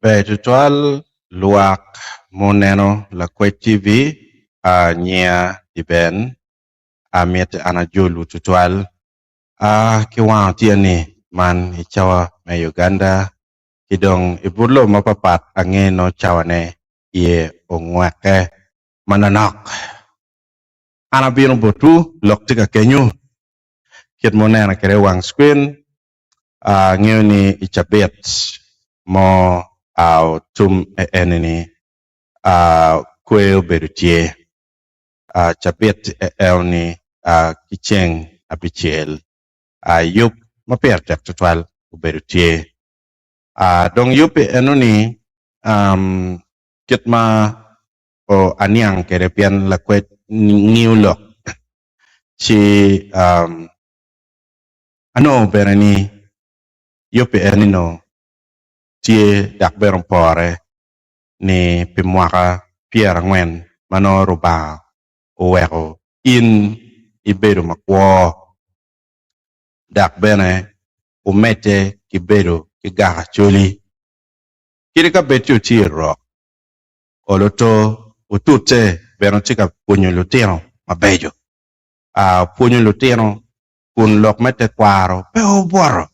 Tutual luak moneno la kwe TV a nyia di ben a miet anajulu tutual a kiwa tiani man ichawa me Uganda kidong ibulo mapapat angeno chawane ye ongwake mananok anabino botu lok tika kenyu kit monena kere wang screen a ngeni ichabet mo au tum enini kwe berutie chapet elni kicheng abichel yup maper tek tutwal berutie dong yup enuni kitma o aniang kere pian la kwet niulok chi ano berani yup enino tie dak beron pore ni pimwaka Pierre Ngwen mano ruba oweko in ibedo makwo dak bene umete kibedo kigaha chuli kirika betio tiro oloto utute beno tika punyo lutino mabejo punyo lutino kun lok mete kwaro pe oboro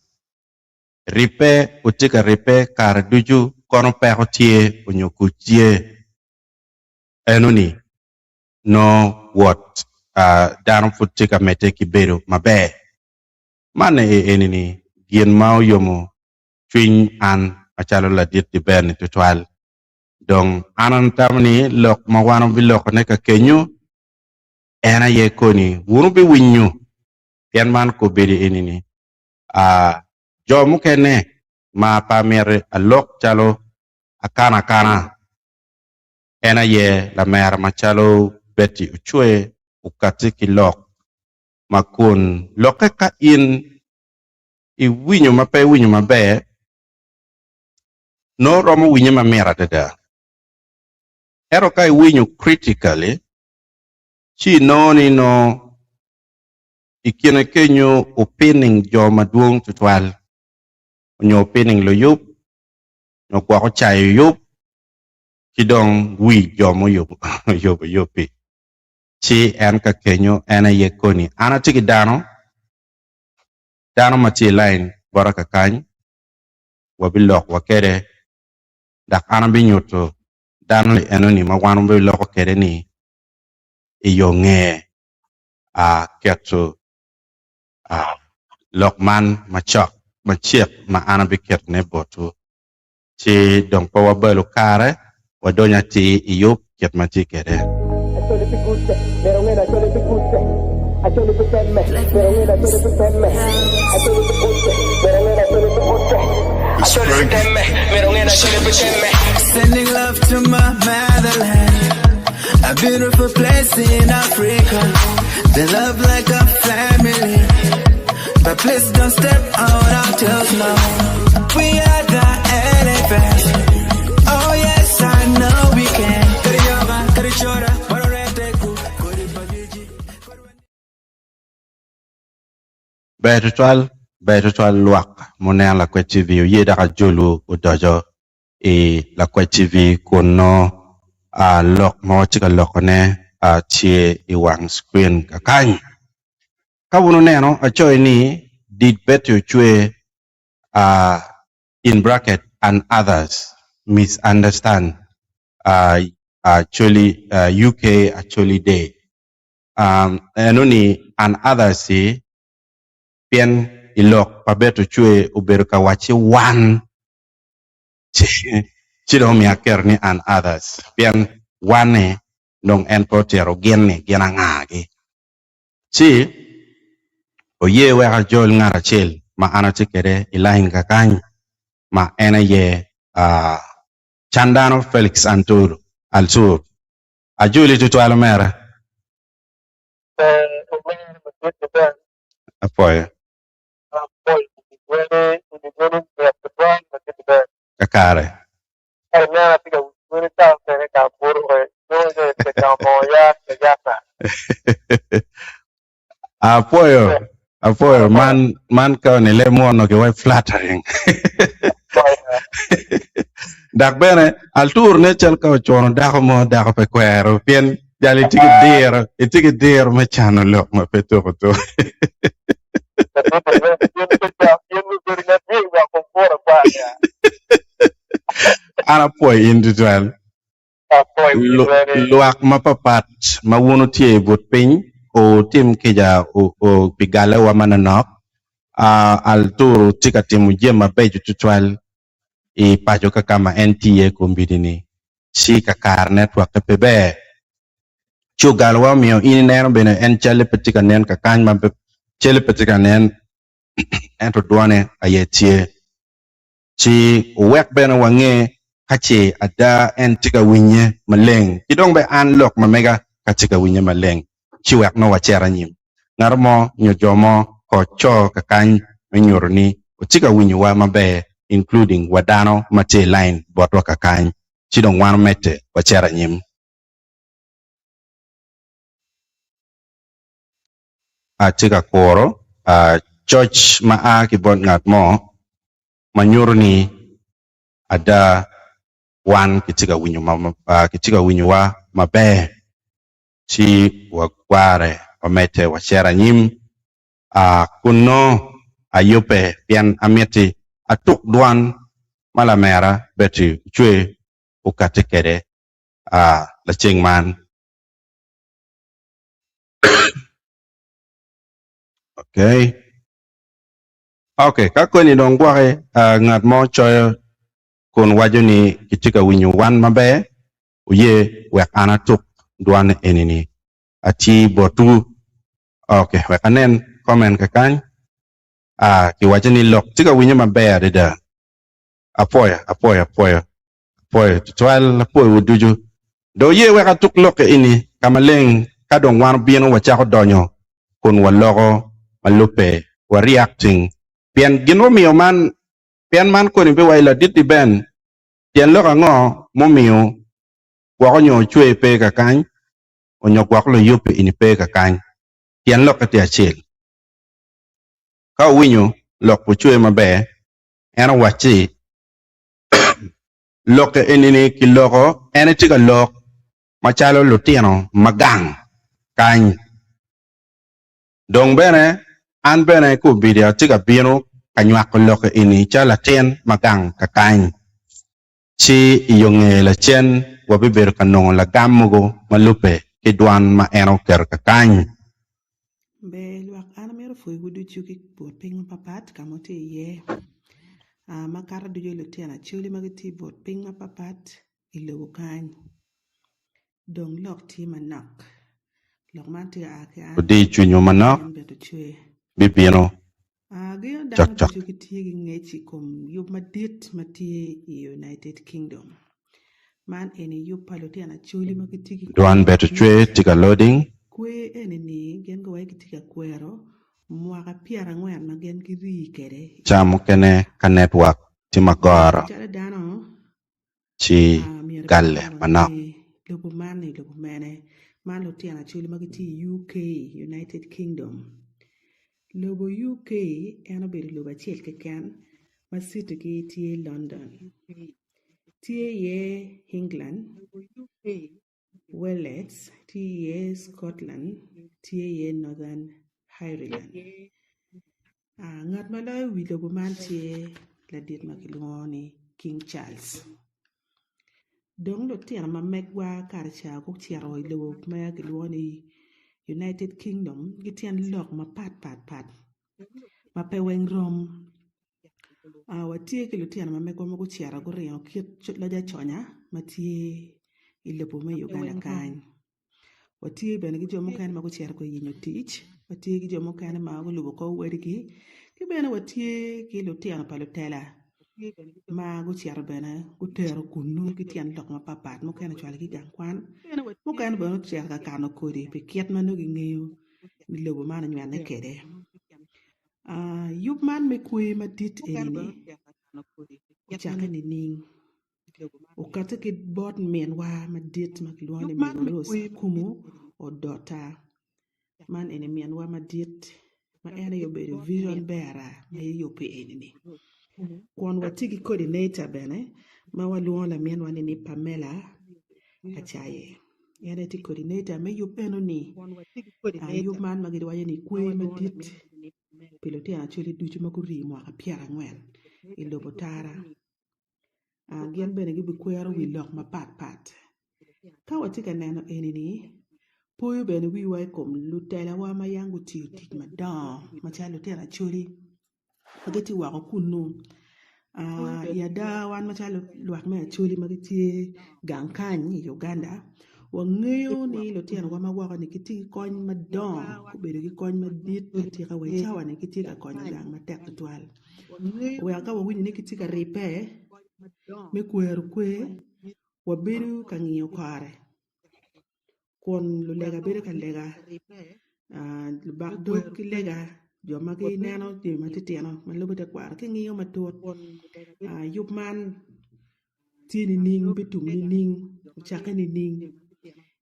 ripe utika ripe kar duju kono peko tie punyo kutie enuni no what darum futika mete kibedo mabe mane enini gien mau yomo twin an achalo la dit di ben tutual dong anan tamni lok mawano bilok ne ka kenyu ena ye koni wunu bi winyu yen man ko bedi enini jomu kene ma pamere alok chalo akana kana ena ye la mer machalo beti uchwe ukatiki lok makun loke ka in I winyo mape winyo mabe no romo winyo mamera dada ero ka winyo critically chi no ni no ikine kenyo opening jo maduong tutwal nyo opening lo yup no kwa ko chayo yup kidong wi jo mo yup yupi chi en ka kenyo ena ye koni ana tiki dano mati line baraka kany wabilok wakere dak ana binyoto dano enoni mawano bilok wakere ni iyonge keto lokman machok machiek ma ana biket ne botu chi dong pa wabelo kare wadonya ti iyup ket mati kere Sending love to my motherland, a beautiful place in Africa. They love like a family, but please don't step out until now. We are the elephants. Oh yes, I know we can. Betual luak monen la kwe TV ye daka julu udojo la kwe TV kuno lok mo chika lokone tie iwang screen kakany kawuno neno achoy ni did betu chwe in bracket and others misunderstand actually UK actually day enoni and others see pien ilok pabeto chue uberuka wachi one chido miaker ni and others pien one nong en potero genne gena ngagi chi oye weka jol ngara chel ma ana chikere ilahin kakany ma ena ye Chandano Felix Anturu Alsur ajuli tutu alomera apoya kakare apoyo man ka ni le mono ke way flattering dak bene altur ne chal ka chono dak mo dak pe kwero pien jali tigi dir me chano lok ma pe to to ana poi individual luak mapapat mawuno tie but piny o tim kija o pigala wa mananok altur tika timu jema beju tutual i pacho kama NTA kumbidini si kakar network pebe chugal wa mio ini neno bene en chale petika nen kakany mampe chale petika nen ento duane ayetie si wek bene wange kachi ada en tika winye maleng kidong be an lok mamega katika winye maleng si wek no wachera nyim ngarmo nyojomo ko cho kakany menyorni tika winye wa mabe including wadano mate line botwa kakany chidong wan mete wachera nyim tika koro church ma kibon ngat mo manyorni ada wan kitika winyo wa mabe si wakware wamete wachera nyim kuno ayope pian ameti atuk duan malamera beti chwe ukatekere la chingman okay kakoni dong gware ngat mo choyo kun wajoni kitika winyo wan mabe uye wek anatuk duan enini ati botu okay wek anen comment kakany ki wajoni lok tika winyo mabe adida apoya tutual apoya wuduju do ye wek atuk lok ini kamaleng kadong wan bieno wachako donyo kun walogo malupe wa reacting pian gino mio man pian man ko ni be waila diti ben pian lo ngo momio wa nyo chwe pe ka kan onyo kwa lo yupe ini pe ka kan pian lo ka ti achil ka winyo lo po chwe mabe ena wachi lo ke enini ki logo ene ti ka lo machalo lutiano magang kan dong bene an bene ku bidia ti ka bino kanyak lo ke ini chala ten magang ka kan chi yonge la chen wabiber kanong la gamugo malupe kidwan ma eno ker kakany be luak ana mero foi wudu chuki bot ping papat kamote ye makara du jolo tiana chuli magati bot ping papat ilo kany dong lok ti manak lok man ti ake an di chunyo manok beto chwe bibino giyo chak dano chak chuki ti gi ngechi kom yub madit mati i United Kingdom man eni yub palo tiana chuli magati gi dwan beto chwe tika loading kwe enini gen go waiki tika kwero mwaka piara ngwen ma gen ki ri kere chamo kene ka network ti magoro chala dano chi galle manok lobo mane man lo tiana chuli magiti UK United Kingdom lobo UK eno bedo lobo achiel keken ma city ki tie London tie ye England Wales tie ye Scotland tie ye Northern Ireland ngat ma lo wi lobo man tie la dit ma kilwoni King Charles dong lo tiana ma megwa karcha ko tiaro lobo ma kilwoni United Kingdom gitian lok ma pat ma pe weng rom watie ke lo tiana ma megwa ma ko tiara go rio kit la ja chonya ma tie ilobo ma Uganda kan watie bene gi jomo kan ma ko tiara ko yinyo tich watie gi jomo kan ma ko lobo ko werigi ki bene watie ki lo tiana pa lo tela ma go tiara bene go tero kunu ki tian lok ma papat mo kan chwal ki gang kwan mo kan bene tiara ka kano kodi pe kiet ma no gi ngeo ni lobo ma na nyane kede yub man me kwe ma dit enini chaka ni ning ukata ki bot men wa ma dit ma kilwane mi ros kumu o dota man ene men wa ma dit ma ene yo be vision bearer ma yo pe enini kon watigi coordinator bene ma waluongo la min wan ni Pamela Achaye. Ene ti coordinator me yup eno ni. Yup man ma gidwaye ni kwe madit. Pilote acholi ducho ma kuri mwaka 40 I lobo tara. Gien bene gibi kwero wi lok ma pat. Ka wati ka neno eni ni, poyo bene wi wai kom lutela wa ma yangu tiyo tik madong. Macha lutela acholi. Mageti wako kunu. Yada wan macha luak me acholi mageti gangkany Uganda. Wangeyo ni lutela wa ma wako ni kiti kony madong. Kubere ki kony madit katika wechawa ni kiti ka kony gang matek tutual. Waka wawini ni kiti ka ripe. Me kwero kwe. Waberu ka ngiyo kare. Kon lulega beru ka lega. Bakdo ki lega. Joma ki neno di matitiano. Malubita kwara. Ki ngiyo matut. Yup man. Tini ning. Bitum ni ning. Chaka ni ning.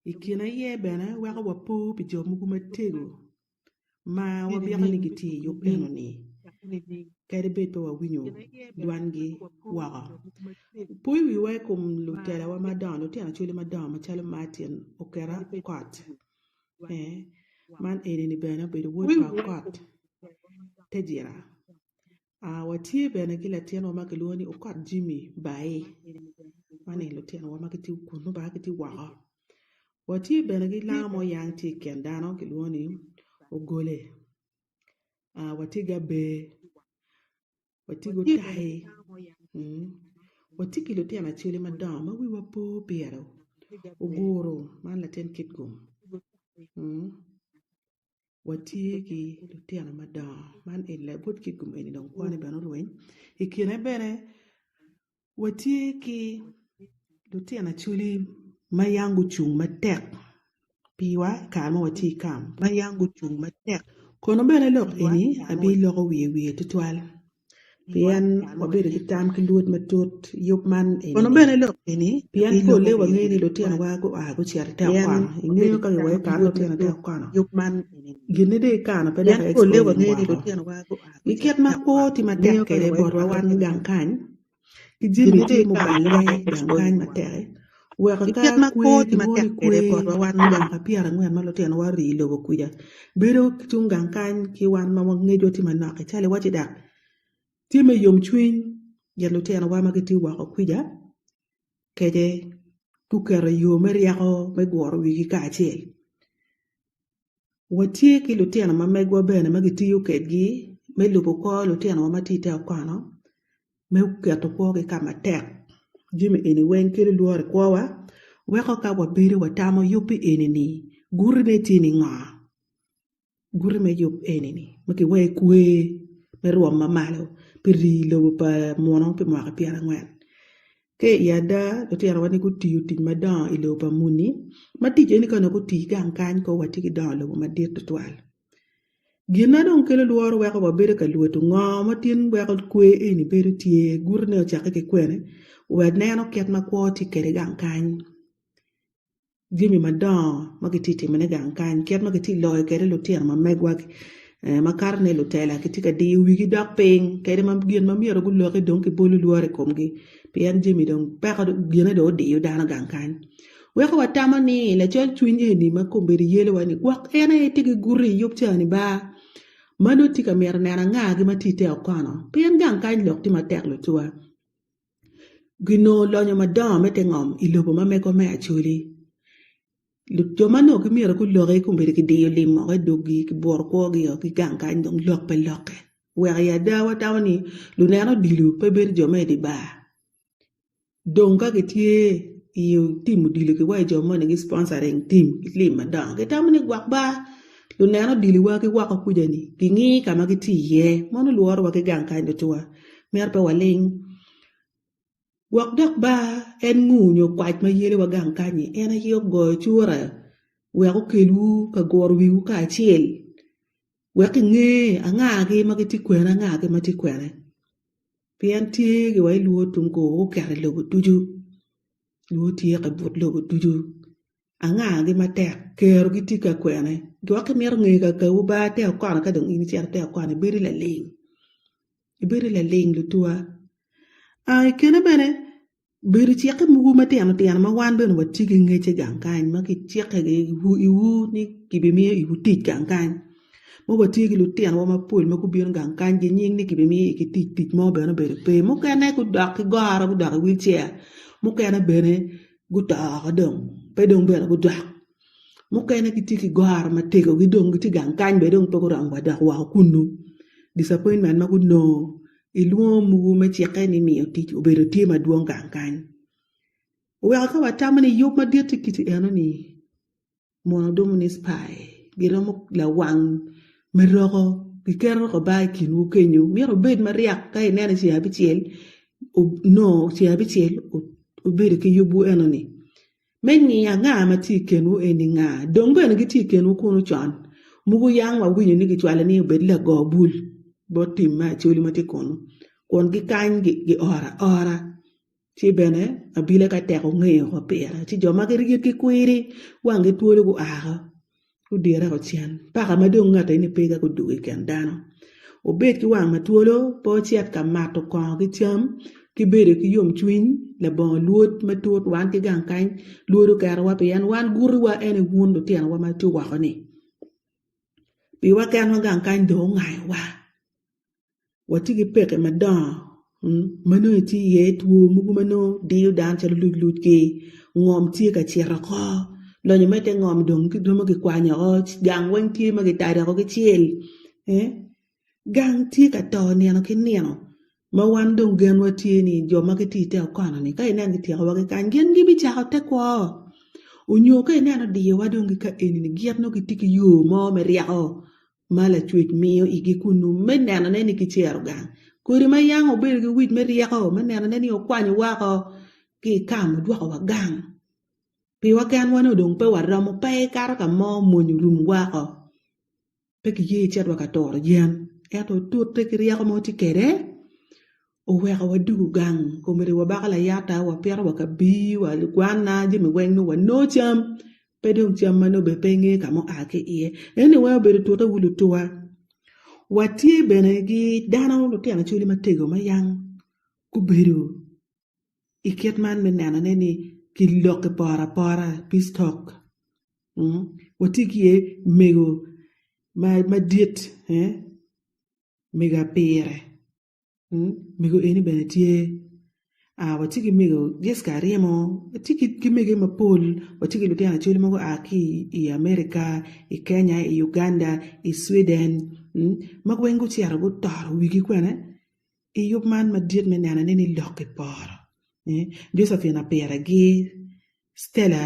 Ikina ye bena. Waka wapu. Pijo muku matego. Ma wabiaka ni kiti yup eno ni. Kaya beto wa winyo. Dwangi. Waka. Pui wi wai kum lutela wa madan. Lutela chuli madan. Machalo Martin. Okera kot. Man eni ni bena. Bedo wood pa kot. Tejira. Watie bena kila tiano wama kiluoni. Okot Jimmy. Bae. Man eni lutela wama kiti ukunu. Ba kiti waka. Watie bena kila mo yang ti kendano. Kiluoni. Ogole. Watie gabe. Watie go tahe. Watie kilutela chuli madan. Ma wi wapo pero. Ogoro. Man laten kitgum. Watie ki lutela madan. Man ila good kitgum eni dong kwane bano ruin. Ikine bene. Watie ki lutela chuli mayangu chung matek. Piwa kama watie kam. Mayangu chung matek. Kono bene lok eni. Abi loko wiye tutual. Pian wabiri kitam kiluot matut yup man eni. Kono bene lok eni. Pian kole wangeni lutela wago chiar teo kwano. Ingeyo kage wae kano lutela teo kwano. Yup man eni. Gine de kano pede ka expo kole wangeni lutela wago. Iket mako ti matek kere borwa wan gangkany. Kijimi ti mubale gangkany matek. Weka ka kwe ti matek kere borwa wan gangka piara ngwen ma lutela wari lobo kuja. Bero kitung gangkany ki wan ma wangejo ti manake. Chale wachi dak. Time yom chwin ya lutela wama kiti wako kuja. Keje kukera yome riako megwaro wiki kachel. Watie ki lutela ma megwa bene magiti yuketgi. Me lupo ko lutela wama tite wakano. Me uketo ko ki kama tek. Jimi eni wen kiri luore kwa. Weko ka wabiri watamo yupi eni ni. Guri me tini nga. Guri me yup eni ni. Maki we kwe. Me ruam mamalo. Piri lobo pa mono pe mwaka piara ngwen. Ke yada lutela wani kutiyo ting madan ilo pa muni. Matije ni kano kuti gangkany ko watiki dan lobo madir tutual. Gina don kele luoro weko wabere ka luoto ngo matin weko kwe eni bere tie gurne ochake ke kwene. Wed neno ket makwoti kere gangkany. Jimi madan magititi mene gangkany. Ket magiti loe kere lutela mamegwak. Makarne lutela kitika di wigi dak ping kede mam gien mam yero gu loke donki bolu luore komgi pian jimi dong peka gien do di dana gangkan weka watama ni la chol chwinje ni makomberi yele wani wak ene tigi guri yup chani ba mano tika mer nena nga gi matite okono pian gangkan lok ti matek lutua gino lonyo madam mete ngom ilobo mameko me achuli Jomano ki mira ku loge ku mbere ki deyo limo ke dogi ki bor ko gi ki gangka ndong lok pe loke wera ya dawa tawni luneno dilu pe ber joma di ba donga ke tie iyo tim dilu ki wa joma ni sponsoring team lim madang ke tamni gwak ba luneno dilu wa ki waka kujani ki ngi kama ki tiye mono luoro wa ki gangka ndo tuwa mer pe waling Wak dak ba en ngunyo kwaj ma yele wa gangkanyi ena hiyo go chura weko kelu ka gor wiu ka achiel weki nge angage magiti kwena angage mati kwene pian tie ge wai luo tungo o kare logo tuju luo tie ka bot logo tuju angage matek kero giti ka kwene gwake mer nge ka ba te akwana ka dong ini cher te akwana beri la ling lutua ai kene bene beri chieke mugu matiano tiano ma wan beno watigi ngeche gang kany ma ki chieke ge iwu ni kibimiye iwu tic gang kany mo watigi lutiano wa mapol ma kubiro gang kany gi nying ni kibimiye ki tic mo beno bere pe mo kene ku dok ki goro ku dok wheelchair mo kene bene gu toko dong pe dong bene gu dok mo kene ki tiki goro ma tego gi dong gi ti gang kany be dong to ko rang wa dok wa kunu disappointment ma ku no iluo mugu ma chieke ni miyo tic obedo tie maduong gang kany weka ka watamani yop ma diet kiti eno ni mono dominis pai giromo la wang meroko gikero ko bai kinu kenyu miro bed mariak ka inene si abichiel no si abichiel obedo ki yobu eno ni mengi ya nga ma ti kenu eni nga dong bene gi ti kenu kunu chon mugu yang wa winyo ni gichwale ni obed la go bul bo tim ma chuli mati kono kon gi kany gi ora ti bene abile ka teko ngeyo ko pera ti joma gi rigit ki kwiri wangi tuolo gu aha ku dira ko chien paka madong ngata ni pega ku dugi ken dano obet ki wang ma tuolo po chiat ka mato ko gi cham ki bere ki yom chwiny la bon luot ma tuot wan ki gang kany luodo kar wa pian wan guru wa ene wundo tian wa ma tu wa ni pi wa kan wa gang kany do ngai wa watigi peke madon mano ti ye tuo mugu mano dio dan chalo lut ke ngom ti ka chira ko lo ni mete ngom dong ki domo ki kwanya o gang wen ti ma ki tare ko ki chiel gang ti ka to ni no ki ni no ma wan dong gen wa ti ni jo ma ki ti te ko na ni ka ina ki ti wa ki kan gen gi bi cha ko te ko onyo ka ina no di wa dong ki ka eni ni giat no ki ti ki yo mo me ria o mala chuit miyo igi kunu menana ne ni ki chiero gang kuri ma yang obel gi wit meria ko menana ne ni okwanyo wa ko ki kam dwa ko gang pi wa kan wano dong pe waramo pe kar ka mo monyu rum wa ko pe ki ye chat wa ka tor yen eto tut te ki ria ko mo ti kere o we ka wadu gang ko mere wa bakala yata wa per wa ka bi wa kwana ji me wen no wa no cham pedong chamano be penge kamo ake iye ene wa be to ta wulu tuwa wati bene gi dana lo tiana chuli matego mayang ku beru iket man menana neni ki loke para pistok wati ki mego ma diet mega pere mego eni bene tie watiki migo Jessica Riemo watiki mege mapol watiki lutiana chuli mago aki i America i Kenya i Uganda i Sweden mago wengu chiara go toro wigi kwene i yup man madiet menana neni loke por Josephine Apera gi Stella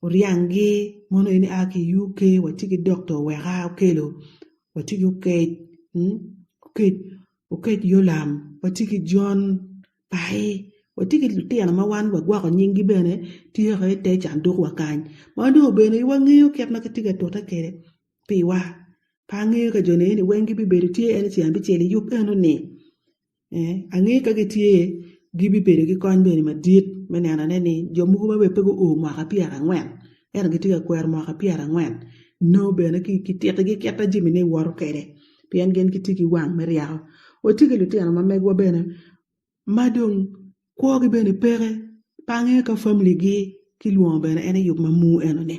Oriangi mono ini aki UK watiki Dr. Wera Okelo watiki Ukate Yolam watiki John Pai watiki lutiana ma wan wa gwa ko nyingi bene ti re te chandu wa kan ma do bene wa ngiyo ket ma kitiga tota kere pi wa pa ngiyo ka jone ni wengi bi bere ti ene ti ambi chele yup eno ni angi ka ti gi bi bere gi kon bene ma dit menana ne ni jo mu ba be pego o ma ka piara ngwen ene kitiga kwer ma ka piara ngwen no bene ki tete gi keta jimi ne woro kere pien gen kitiki wang meria watiki lutiana ma megwa bene madung ko gi bene pere pange ka family gi ki luon bene ene yup mamu eno ne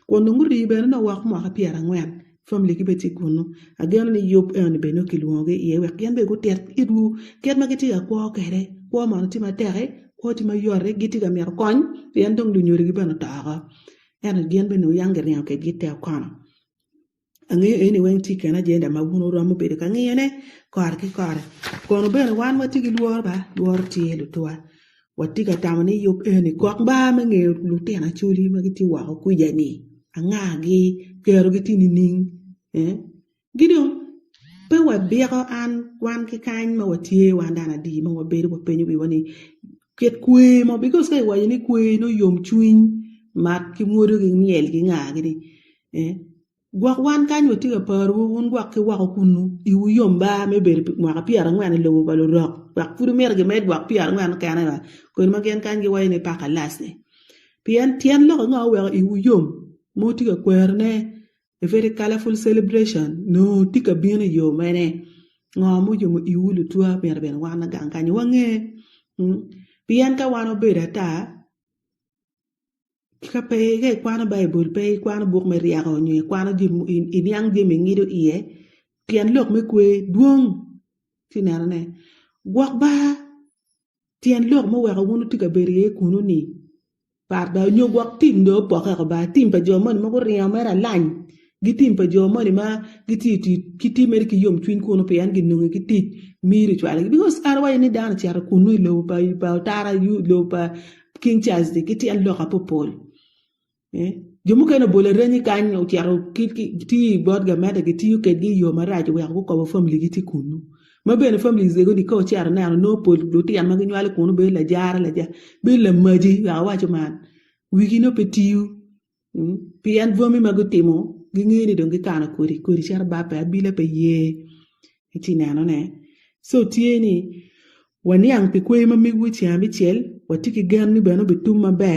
ko nguri bene na wax ma ka piara ngwen family gi beti kunu ageno ni yup eno bene ki luon gi ye wek yen be go ter idu ket ma giti ko kere ko ma ti ma tere ko ti ma yore giti ga mer kon yen dong du nyori gi bene taara eno gen bene yanger ne ke gite kono ange eni wen ti kana jenda ma wuno ro mo be ka ngene kor ki kor kono bene wan wati gi luor ti lu toa wati ka tamani yup eni kok ba me nge lu tena chuli ma giti wa ku jani anga gi kero giti ni ning gidon pe wa biro an wan ki kan ma wati wan dana di ma wa be ko penyu bi wani ket kwe mo because kai wa ni kwe no yom chuin mat ki modo gi miel gi nga gi gwak wan kan wati ga paru won gwak ki wa kunu iwu yomba me ber ma ka piara ngwan le wo balo rok gwak furu mer ge med gwak piara ngwan kana wa ko ma gen kan gi wayne pa ka lasne pian tien lo nga wa iwu yom mo ti ga kwerne a very colorful celebration no ti ka bien yo mene nga mo yo iwu lu tua mer ben wan ga kan wange pian ka wano beda ta ka pe ke kwano bible pe kwano buk me riago nyi kwano jim in yang jim ngido iye pian lok me kwe duong tinana ne gwak ba tian lok mo wega wunu tika berie kunu ni par da nyo gwak tim do po ka ba tim pa jo mon mo ko riaw mera lan gitim pa jo mon ma giti mer ki yom twin kunu pian gi nungi giti miri chwala because arway ni dan tiara kunu lo ba tara yu lo ba King Charles de kiti an lok apopol jomu kena bole reni kanyo tiaro ti bod ga meda giti yu kedi yo maraje we ko ko family giti kunu ma ben family zego di ko tiara na no pol do ti am ga nyale kunu be la jara la ja be la maji wa wa man wigi no petiu pian vomi magutimo gi ngeni do ngi kana kori char ba pa bila pe ye iti nano ne so tieni wani ang pe kwe ma mi wuchi ambi chel watiki gan ni beno bitum mabe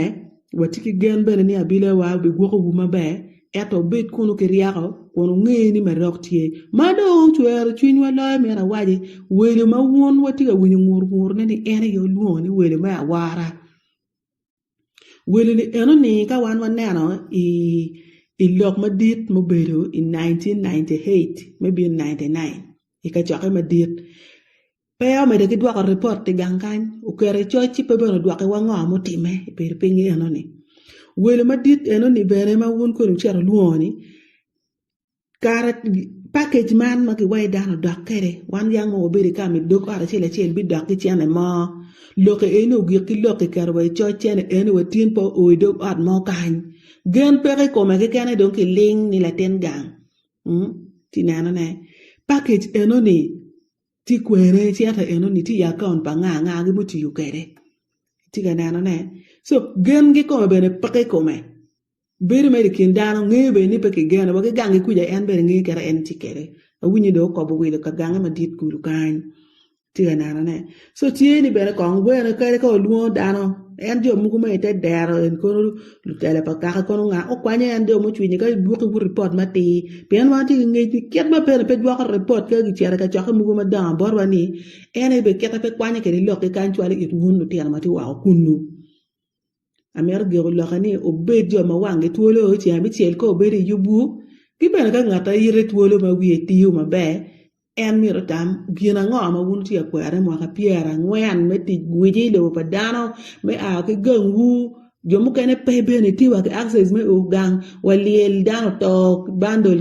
watiki gan beno ni abile wa bi gwoko bu mabe eto bet kunu ke riago kono ngeni ma roktie mado chwer chin wala mera waji wele ma won watiga winyo ngur ne ni ene yo luoni wele ma wara wele ni eno ni ka wan nano i lok madit mo bedo in 1998 maybe in 99 ika choke madit Peo me de ki dwako report ti gangan ukere chochi pe beno dwake wango amotime per pingi eno ni wele madit eno ni bere ma wun ko chero luoni kara package man ma ki way dano dok kere wan yang mo beri ka mi dok ara chele chel bi dok ki chene mo loke eno gi ki loke karwa chochi eno watin po o dok at mo kan gen pere ko me ke kane don ki ling ni la ten gang ti nana ne package eno ni ti kwere ti ata eno ni ti account pa nga gi muti yu kere ti ga nano ne so gen gi ko bene pake ko me beri me kin dano ngebe ni pake gen ba ga ngi kuja en bere ngi kere en ti kere a winyi do ko bo wile ka ganga ma dit kulu kan ti ga nano ne so ti ni bere ko ngwe kere ko luo dano en jo mugu me te dero en ko lu tele pa ka ko nga o kwanya en do mu chwini ka buku bu report ma ti pen wa ti ngi ti ket ma pe dwa ko report ka gi chere ka cha ka mugu ma da bor wa ni en be ket pe kwanya ke lo ke kan chwale it wunu ti ma ti wa kunu amer ge lo khani o be jo ma wange tuolo ti abi chel ko be ri yubu ki be ka ngata yire tuolo ma wi ti yu ma be en mi rotam gina ngo ma wun ti akwere mo ka piera ngwen me ti gwiji do pa dano me a ke gangu jomu kene pe be ne ti wa ke access me o gang waliel dano to bandol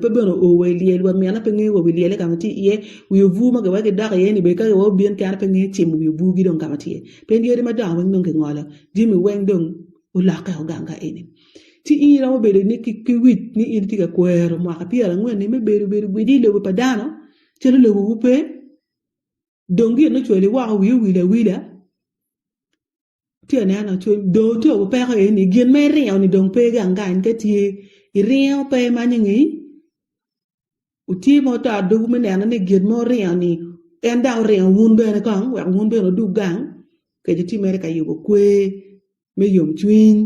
pe be no o waliel wa mi ana pe ngi wo waliel ka mati ye wi vu ma ga wa ke da ye ni be ka wo bien ka pe ngi chim wi bu gi don ka mati pe ngi ma da wa ngi ngola jimi wen don o la ka o ganga eni ti ira mo be ni ki wit ni in ti ka kwero mo ka piera ngwen ni me be gwiji do pa dano chelo le wupe dongi no chwele wa wila tia na chwe do to pe ka ni gien me ri ni dong pe ga ngan ke ti i ri pe ma ni uti mo ta do me na ni gien mo ri ni en da ri wun be na kan wa wun be no du gang ke ti me ka yugo kwe me yom twin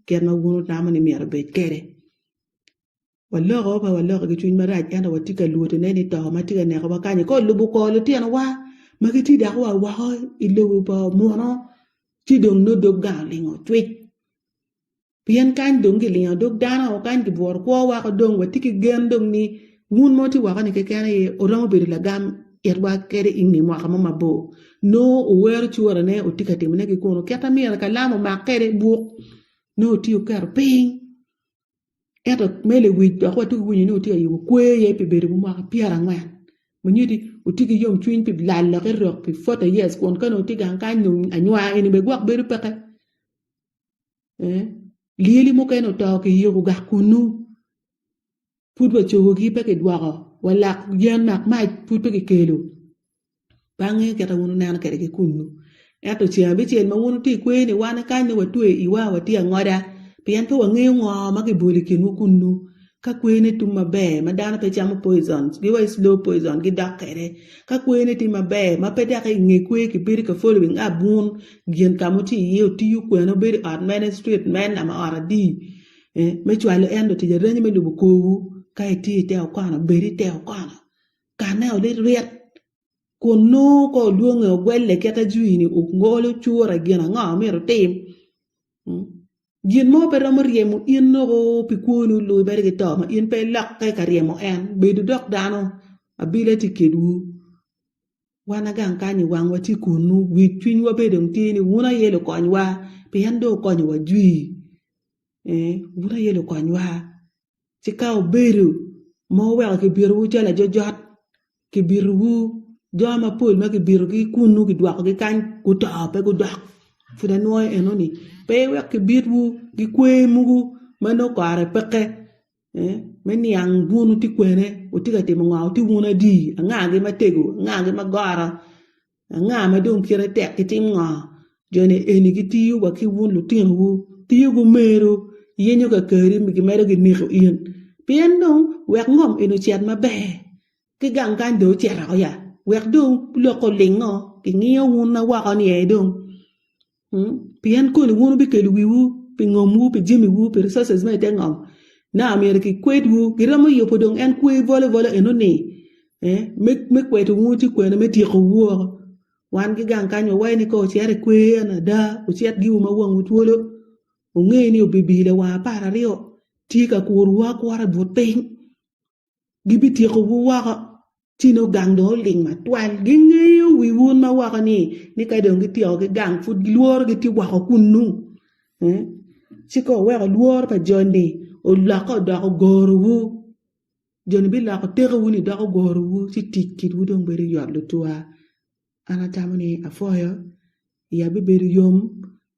ke na wun ta ma ni mi arbe kere walla gi twin maraj ana watika luote neni to matika ne ko kanye ko lubu ko lu tiana wa magiti da wa ilu ba mono ti dong no dog ga lingo twit pian kan dong gi lingo dog dana o kan gi bor ko wa ko dong watiki gen dong ni mun moti wa kan ke kana ye o ramo be la gam erwa kere inni mo kama mabo no o wer chuora ne o tika timne gi kono keta mi ka lamo ma kere bu no ti o kar ping eto mele wi da ko tu wi ni uti ayu kwe ye pe bere mu ma piara ngwan mo nyidi uti gi yom twin pe la la ke rok pe fota yes kon kan uti gan kan nu anywa ni be gwak bere peke lili mo ken to ke yo ga kunu put ba chogo gi pe ke dwaro wala yan mak mai put pe ke kelo bange ke ta wonu nan ke ke kunu eto chi ambe chen ma wonu ti kwe ni wan kan ni watu e iwa wati ngoda pian to wangi ngo ma ke boli kinu kunu ka kwene tu mabe ma dana pe chamo poison gi wa slow poison gi dakere ka kwene ti mabe ma pe da ke nge kwe ki bir ka following abun gien kamuti ye ti yu kweno bir administrate man ama aradi me chwalo endo ti jarenye me lubu ko ka ti te o kana beri te o kana kana o le riet kono ko luongo gwelle keta juini ngolo chura gina nga mero tim gin mo pero mo riemo in no pikuno lo bere ke to ma in pe lak ke kariemo en bedu dok dano abile ti kedu wana gan kani wang wati kunu wi twin wa bedon tini wuna yelo konywa pe yando konywa jui wuna yelo konywa ti ka oberu mo wa ke biru jala jojot ke biru jama pol ma ke biru ki kunu ki dwa ke kan ku ta pe ku dak fuda noy enoni pe wa ke biru ki kwe mugu mano kare peke meni ang bunu ti kwene utika te mga uti wuna di nga ge matego nga ge magara nga ma don kire tek ti nga jone eni ki ti wa ki wun lu tin wu ti gu mero yenyo ka keri mi ki mero ge ni ko yen pien non wek ngom eno chiat ma be ki gang kan do chera ya wek do lo ko lingo ki ngiyo wun na wa ko ni e don pien ko ni wun bi ke lu wu pi ngom wu pi jimi wu pi resources ma te ngom na America kwedu giramo yopo dong en kwe vole enoni me kwetu nguti kwena me ti ko wo wan gi gang kanyo wai ni ko chiare kwe na da o chiat gi uma wang utwolo o ngeni o bibile wa para rio ti ka kurwa kwara boteng gibi ti ko wa tino gang do ling ma twal gi ngeyo wi won ma wa ni ka dong gi ti o gi gang fut gi luor gi ti wa ko kunu chiko wa luor pa jondi o la ko da ko goru joni bi la ko tere woni da ko goru ci tikit wu don beri yor lu tuwa ana tamani afoyo ya bi beri yom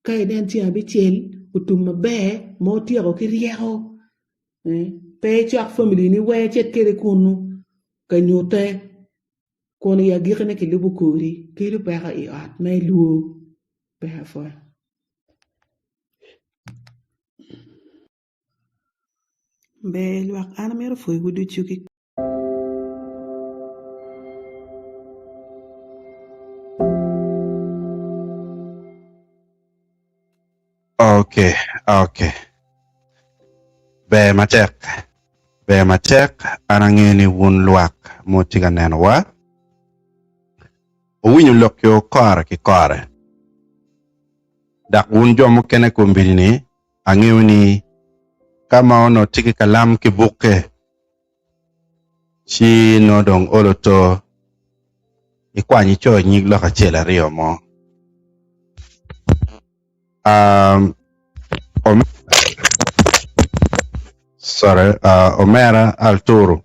kay den ti abi tiel utum be mo ti ko ki riero pe chak family ni we chet kere kunu ka nyote kono ya gixne ke lubu kori ke lu pa ga at may luo be afoyo be luak ana mero foi wudu chuki Okay. Be matek anangeni wun luak motiga nenwa. Winyu lokyo kore ki kore. Dak wun jomo kene kumbini angewni kama ono tiki kalam ki buke chi no dong oloto ikwanyi cho nyig loka chela rio mo Omera Altoro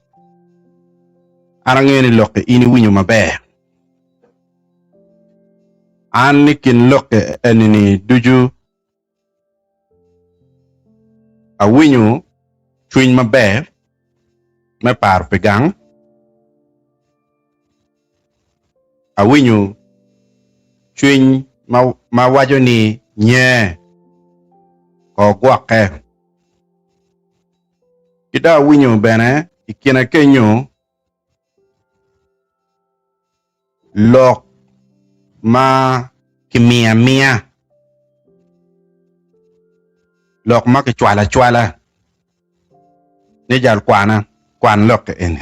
arangeni loke ini winyu mabe anikin loke enini duju a winyu chuin mabe me par pegang a winyu chuin ma wajo ni nye ko gwake ida winyu bene ikina kenyo lok ma kimia lok ma ke chwala ne jal kwan lok en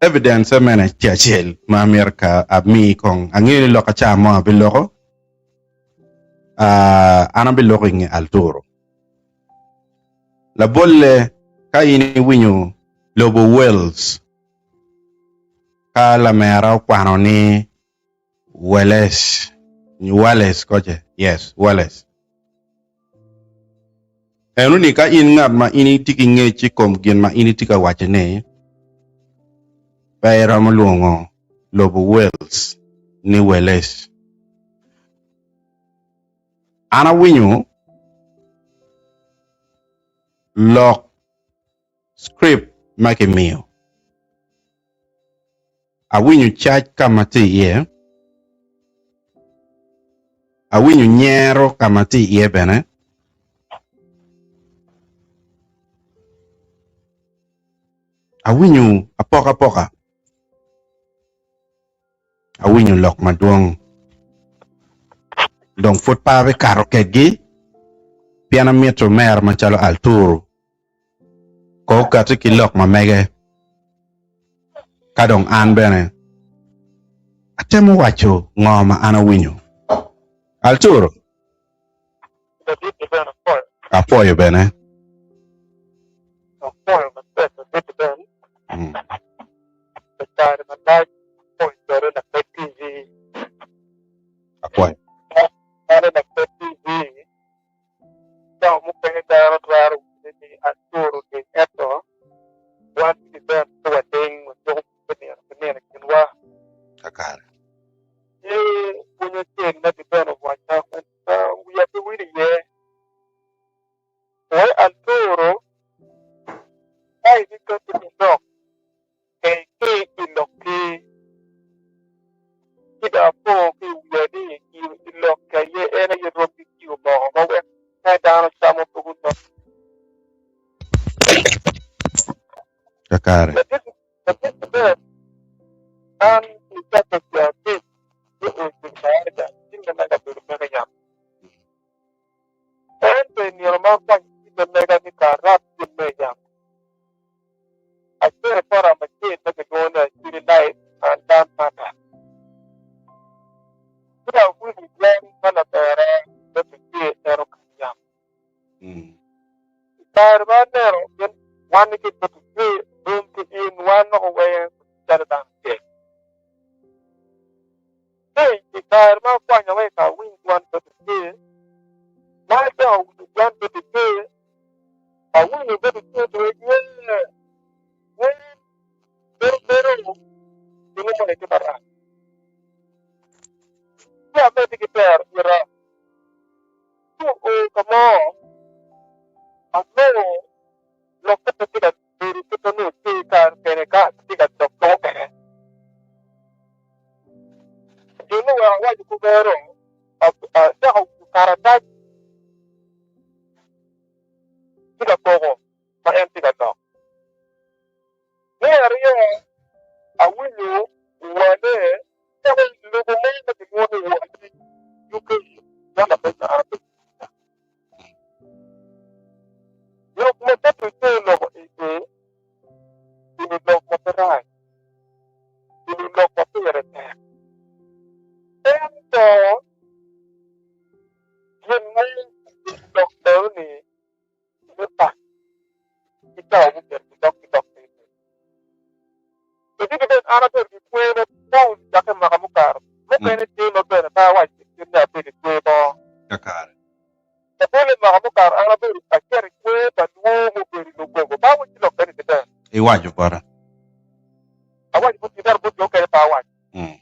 evidence mena chachel ma America abmi kong angeli lok cha mo biloko ana biloko ngi Altoro la bolle kayini winyu lobo wells ka la mera kwano ni Wallace koje yes Wallace enuni ka in ngat ma ini tiki nge chikom gin ma ini tika wachene bayra malungo lobo wells ni Wallace ana winyu lock script make mio a winyu charge kamati ye a winyu nyero kamati ye bene a winyu apoka a winyu lok maduong dong foot pa be karo kegi piana metro mer machalo Altoro ko ka ti kilok ma mege ka dong an bene atemo wacho ngoma ana winyo Arturo apoyo bene apoyo kakare kakare mm. kakare iwacho para mm.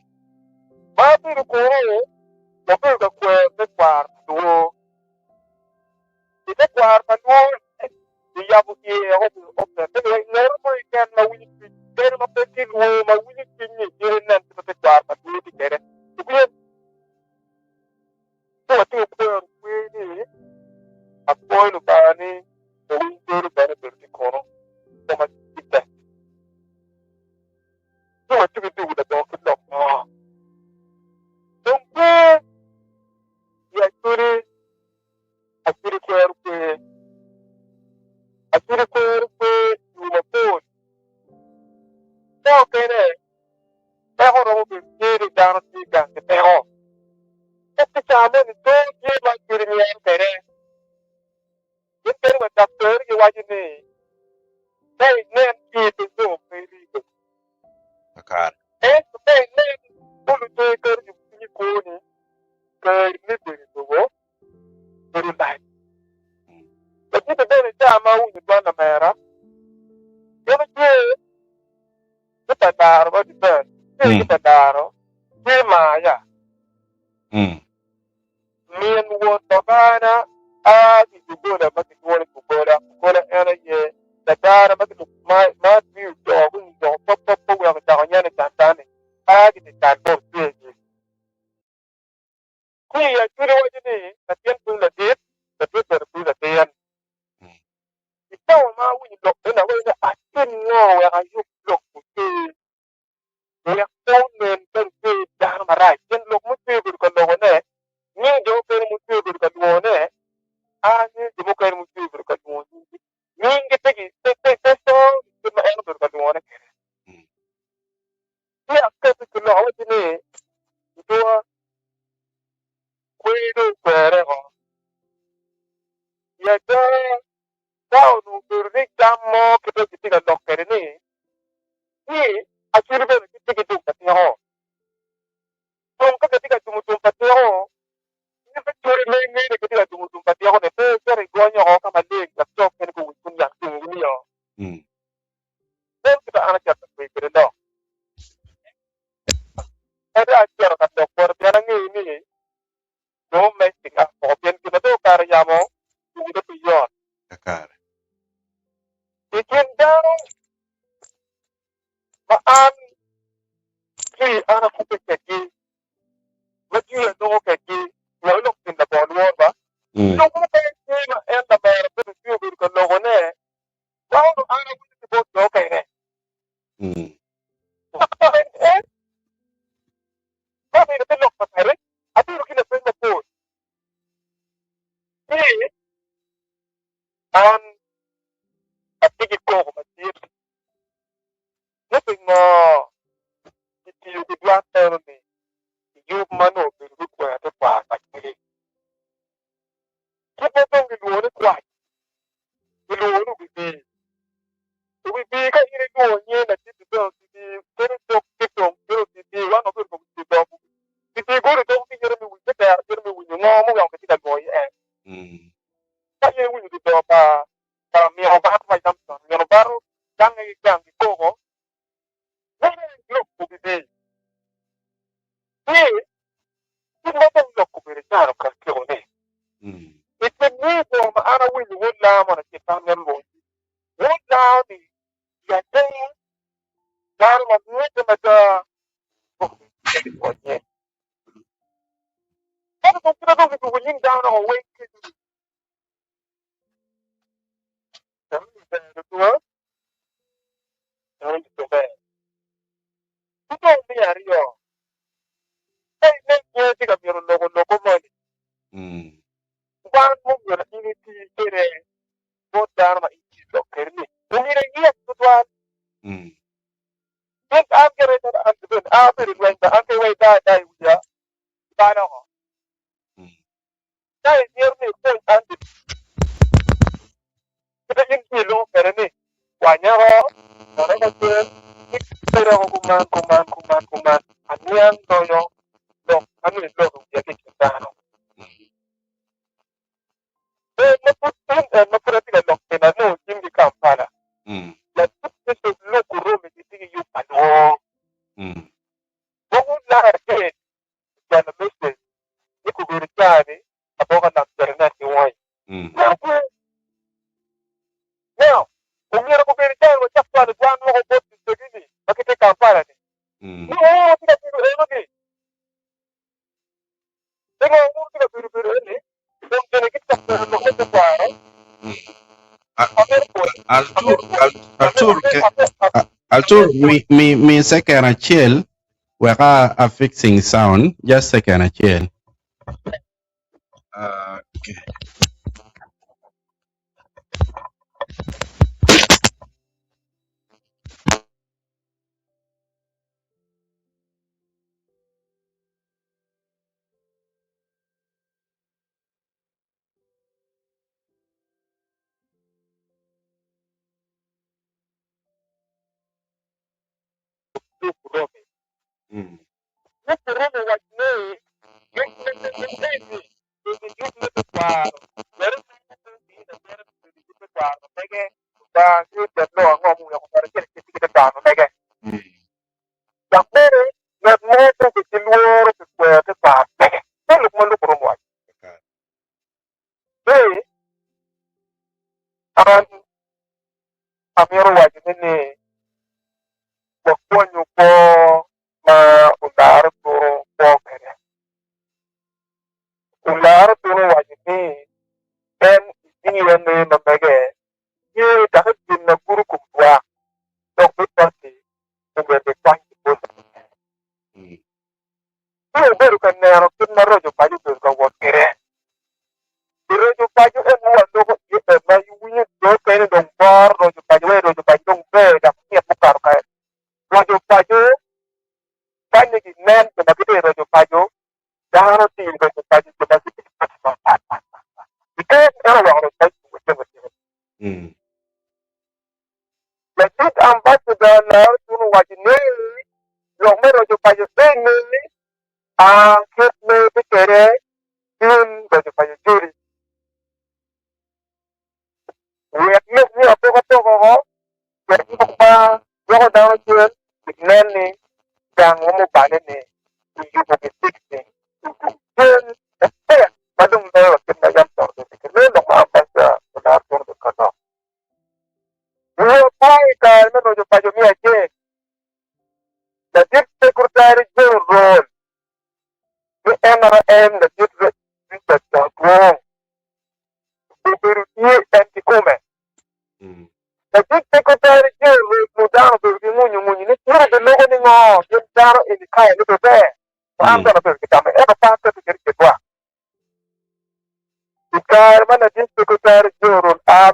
kakare mm. Mm. an atigi ko ma tip nothing iti yu dua tero ni yu mano bi ru ko ya te pa ta ki ki po tong lu ne kwa lu lu bi bi ka ire lu nye na ti ti do ti tere to ti to ti wa no ko ti do ti go ro to ti yere mi wi te ya yere mi wi ngo mo ya ko ti da go ye ka ye wi ti do pa mi ho ba ta jam to mi no baru dang e gang ko ko ne lu ko bi ni ti mo to lu ko bi ta ro ka ki o ne ite ni ko ma ana wi ni wala mo na ti ta nem mo wala ni ya te dar ma ni te ma ta ko ye Pero kung pinatong ito, winning down ako, wait ka dito. Sabi ito ha? Sabi ito ba? Ito ang nangyari yun. Ay, nangyari ka, meron loko-loko mo. Kung mo yun, initi-tire, mo dahil ma-itilok. Kaya kung hinag-iyak, tutuan. Then, after it, when the after way die, uya, paano ko? Dahil, near me, ito, andi. Kita yung kilo, pero ni, wanya ko, para kasi, pero ako kuman, ano yan, toyo, ano yung loko, yakin kita, ano. Napurati ka loko, pinano, hindi ka pala. Lahat sa loko, rumi, hindi yung ano. Kung lahat, yan ang message, hindi ko birikani, ako ka nagternet yung way. Now, kung meron ko birikani, what's up, ano, buwan mo ko both yung sagini, makita ka pala ni. Oo, kita biru ni. Tengok, kita biru ni. Kung tinagit ka pero mo ko para. Altur, me second a chill. Weka a fixing sound. Just second a chill. Okay.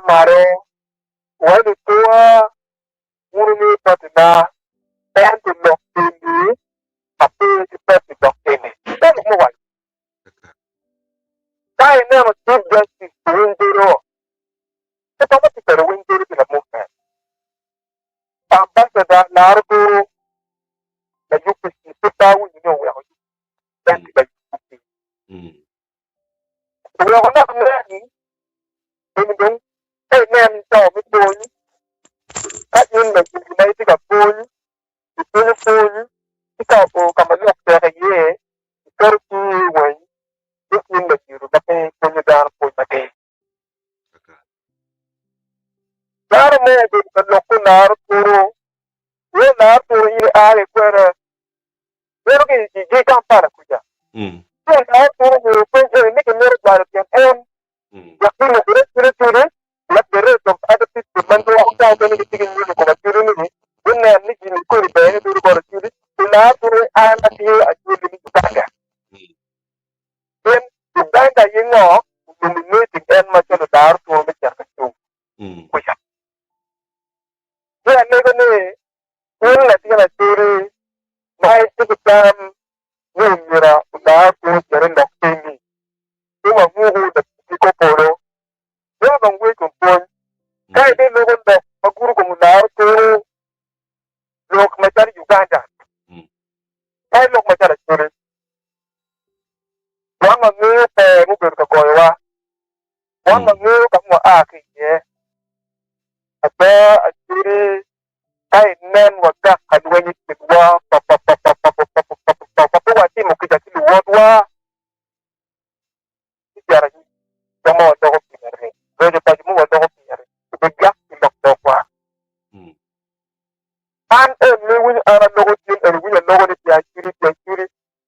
maro wani tua urumi patina and to lock in the appeal to pet the doctor. Then move on. I never give justice to Windoro. The topic of Windoro in the movement. Ambassador Nargo, the UPC, put out, you know, where you thank the UPC. We are not learning. Hey, man, so we doing. At in the United of Pool, the Uniform, the couple come and look there a year, the 30 way, this in the Europe, when you down for the day. Not a man, the local Nargo, we're not for you, I were. We're looking at the Jacob Paracuja. So I told you, President Nick and Mary and the thing of the let the rest of other people mental out anything in the community. When they are making a good benefit to the community, to now I am not here at you in the bank. Then the bank I know will be meeting and much of the dark to make a two. We are never near. We are not going to do my time. We are dark to the end of things. You are moving the people polo. We are on way to point. Kaya din naman na maguro ko muna to lok matari Uganda. Kaya lok matari suri. Wang ngu pe ngu berkakoywa. Wang ngu kamu aki ye. Ada asuri kaya nen wagak kadwenyi kedua papa wati mo kita kili wadwa. Sejarah ini kamu ada kopi hari. Rojo pagi mu ada kopi hari. Begak tidak doa. An ni wini ana logo tin er wini logo ni tiakiri.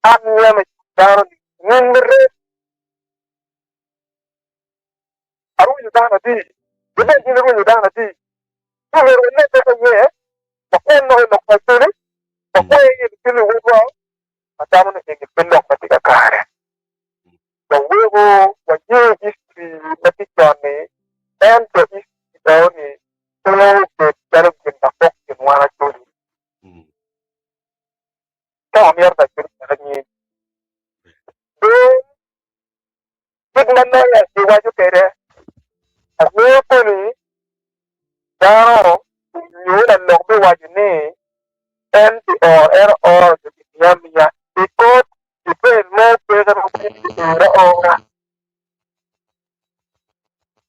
An ni cara ni ngere. Aru ni dana di. Benda ni ni dana di. Kalau ni tak ni, pakon no no pasuri. Pakon ni kini huwa. Macam ni ni pendok mati kakare. Wewe wajue history katika ni and the history ni kalau berjalan dengan fokus dengan orang tu. Kau biar tak cerita ni. Kita mana yang wajib kere. Aku pun ni, kalau you dan lokal wajib ni, and or jadi ikut depend more pada orang.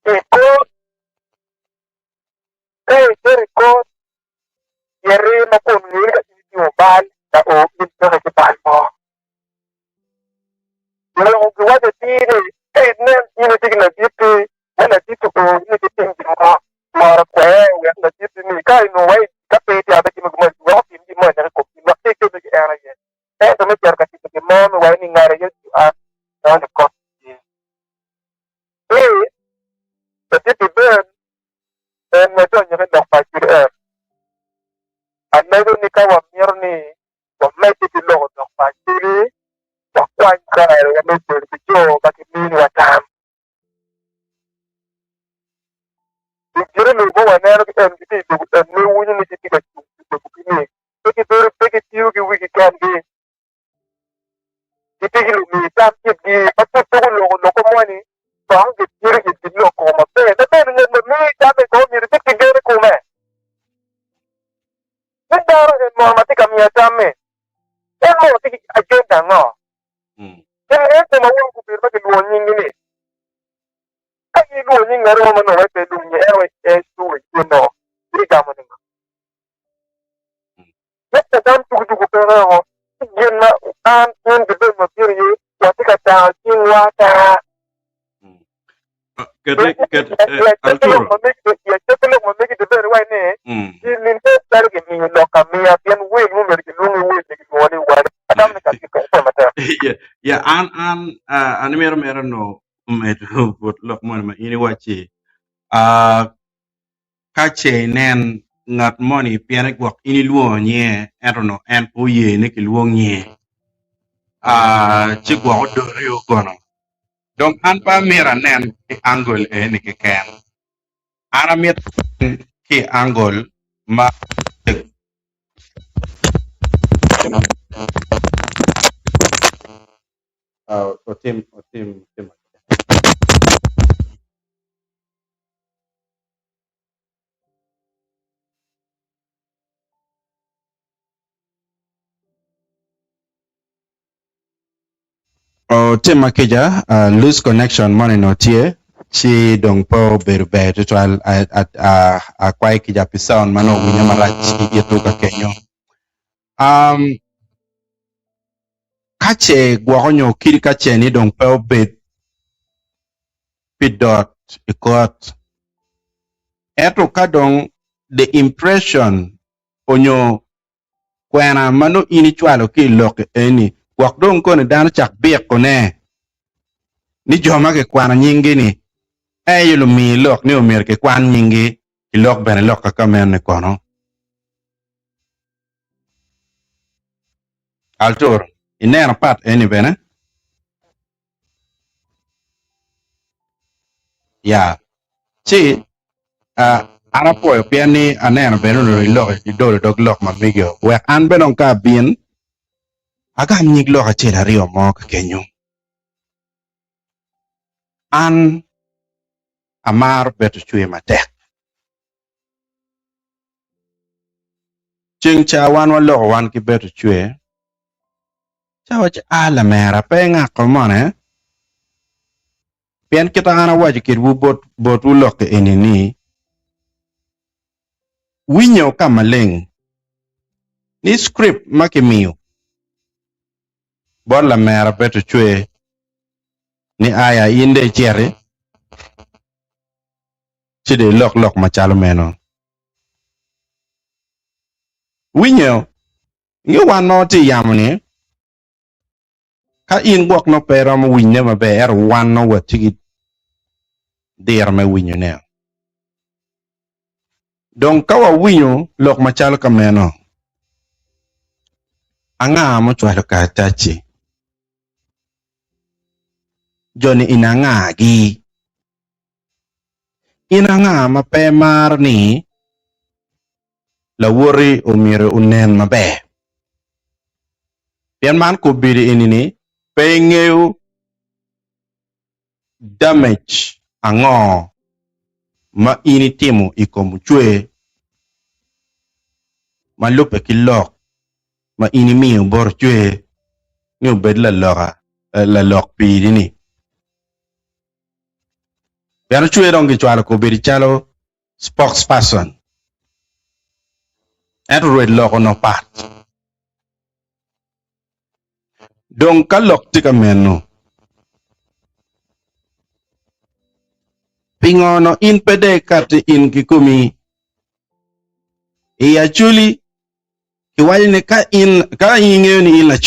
Ikut ikut yeri maupun ni di mobile atau internet di palmo. Kalau orang wajib ini, ini tinggal gitu, mana gitu ini tinggal marah kue, yang gitu ni kai nuai, tapi dia ada cuma dua ini mana kopi, waktu itu lagi era ya. Kami biarkan kita di mana, wah ini ngaranya on the cost. Jadi tiba, dan macam yang nak pasir anda tu ni kau amir ni, wamai tu loh nak pasir, wakuan kau yang macam tu bagi ni wajam. Jadi lu bawa nero kita ni wujud ni kita begini. Pergi tiu ke wiki kan di. Kita hidup ni tapi di apa tu loko mana? Bang kita hidup di loko macam. Tapi dengan ni tapi kau mirip kita ni kau mah. Bentar mati kami macam ni. Mau ti agenda ngah. Jadi itu mau aku biar bagi luar ni. Kaki luar ni ngaruh mana orang tu ni tu no. Ini zaman ni. Kita dalam tujuh perang. Jena an in the bed material. Waktu kata jiwa ta. Arturo. Ya kita nak memiliki itu berway ni. Ini dari kami lokal kami akan win memiliki lungu win dengan wali wali. Ada mereka kita macam. Ya an mer no metu buat lok mana ini waci. Kace nen ngat money pianek wak ini luang nye erono en puye ne ki luang nye ci gwa do rio kono donc an pa mera nen e angol e ne ke ken ana miet ki angle ma otim tema keja loose connection money no tie chi dong po berbe to twal a kwai kija pisaon mano winya marachi yetu ka kenyo kache gwakonyo kiri kache ni dong po bet pidot ikot eto kadong the impression onyo kwena mano ini chwalo ki lok eni gwak dong ko ne dan chak biek ko ne ni joma ke kwana nyingi ni yulu mi lok ni umir ke kwan nyingi ki lok bene lok ka men ne kono altor inera pat eni bene ya chi ana po piani anena bene no lok idol dog lok ma migyo we an benon ka bien aga nyig lok achela rio mo ka kenyo an amar beto chwe matek ching cha wan walo wan ki beto chwe cha wach ala mera pe nga komone pian kita ana waji kir wu bot wu lok enini winyo kamaleng ni script makimiyo bon la mera beto chwe ni aya inde chere chide lok machalo meno winyo ngi wano ti yamni ka in gwok no pero mo winyo maber wano watigi der me winyo ne donc kawa winyo lok machalo kameno anga mo chwalo ka tachi joni inanga gi inanga mape mar ni la wori umire unen mabe pian man ko biri inini pengeu damage ango ma ini timu ikomu chwe ma lupe ki lok ma ini mi bor chwe ni ubed la lok piri ni pian chwe rongi chwalo ko biri chalo spokesperson and red lok no part donc ka lok tika meno pingono in pede kat in kikumi actually kiwali ne ka inge ni in la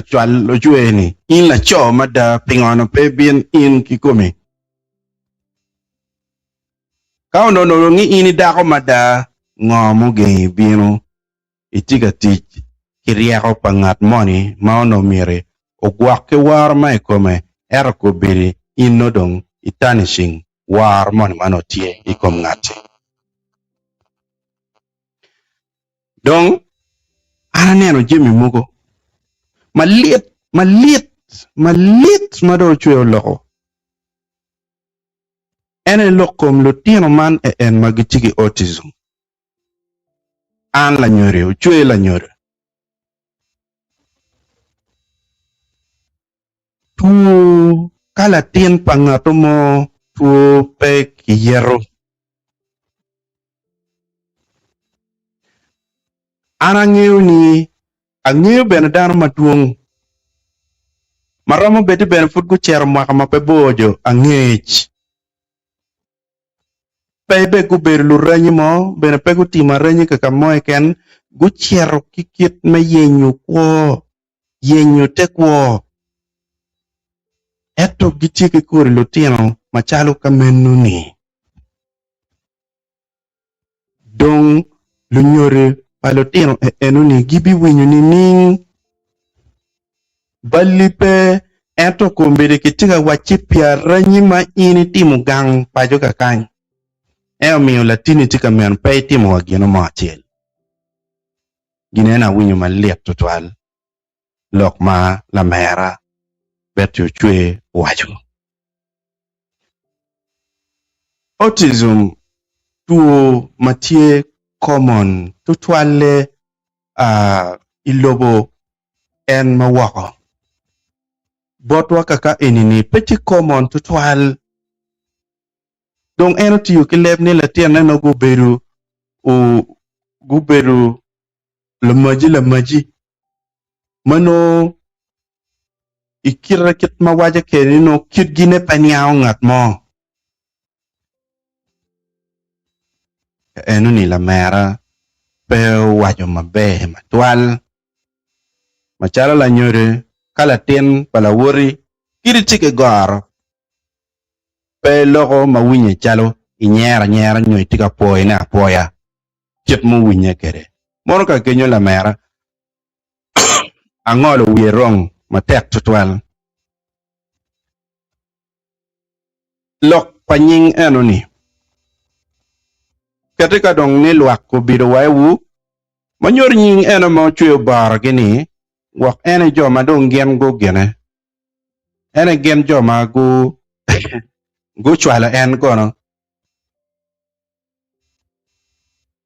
chwal lo jueni in la cho mada pingono pe bien in kikumi ka no ngi ini dako mada ngomu ge binu itiga tich kiriako pangat moni maono mire ogwak ke war mai kome erko biri inodong itanishing war moni mano tie ikom ngate donc ana neno jemi mugo malit mado chwe loko ene lokom lo tino man en magichigi autism an la nyore chwe la nyore tu kala tien pangatomo tu pe kiyero ana ngew ni angew ben dan matuong maramo beti ben fut ku cher makama pe bojo angech pe ku ber lu ranyi mo ben pe ku tima ranyi kaka moe ken gu cher kikit me yenyu te kwo eto gichike kuri lutino machalo kamenu ni dong lunyore palotino enuni gibi winyo ni ning balipe eto kumbiri kitiga wachipia ranyi ma ini timu gang pajo kakany Omiyo latini tika men pe timo wa gino mo achiel. Gine na winyo maliet tutwal. Lok ma la mera betu chwe wacho. Autism tuo matie common tutwale ilobo en mawako. Botwa kaka enini peti common tutwal. Dong eno tiyo kileb ni latien na no guberu lamaji. Mano ikira kit mawaja keni no kit gine panyao ngat mo. Eno ni la mera pe wajo mabe matwal. Machala la nyore kala tien pala wori kiri chike gar. Pe loko mawinye chalo inyera nyoy tika poy na poya. Kit mu winye kere. Mono ka kenyo la mera angolo wiye rong matek tutwal. Lok panying eno ni. Katika dong ni luak ko bido waiwu. Manyor nying eno mo chuyo bar gini. Wak ene jo ma dong gen go gene. Ene gen jo ma go go chwala en kono.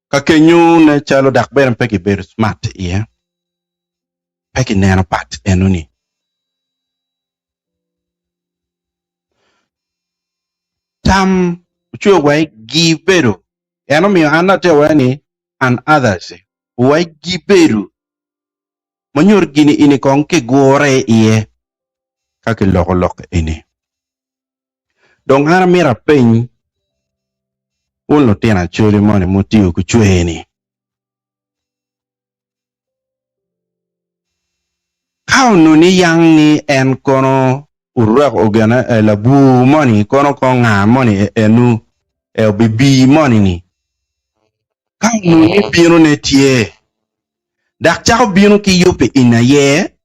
Kakenyu ne chalo dak beren peki beru smart iya. Peki neno pat eno ni. Tam chuyo wai giberu. Eno miyo anate wani and others. Wai giberu. Manyor gini ini kong ke gore iye. Kaki loko ini. Dong hara mira peny. Ulo tena chuli mone mutiyo kuchwe ni. Kao nuni yang ni en kono uruak ogana labu moni kono konga moni enu bibi moni ni. Kao nuni bino netie. Dak chako bino ki yupe ina ye.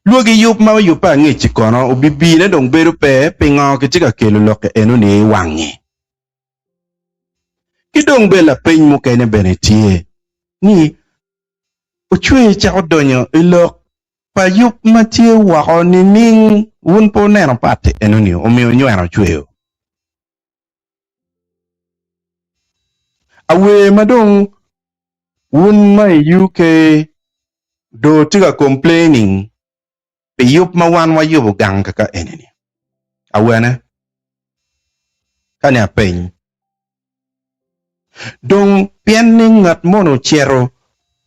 Luogi yup ma yupa ngichi kono ubibi ne dong beru pe pingo kitika kelu loke enu ni wangi. Kidong bela peny mukene benetie. Ni uchwe chako donyo ilok pa yup matie wako ni ning wunpo neno pate enu ni umiyo nyweno chweyo. Awe madong wun ma UK do tika complaining pe yup ma wan wa yubu gang kaka eneni. Awene kanya peny. Dong pienni ngat mono chero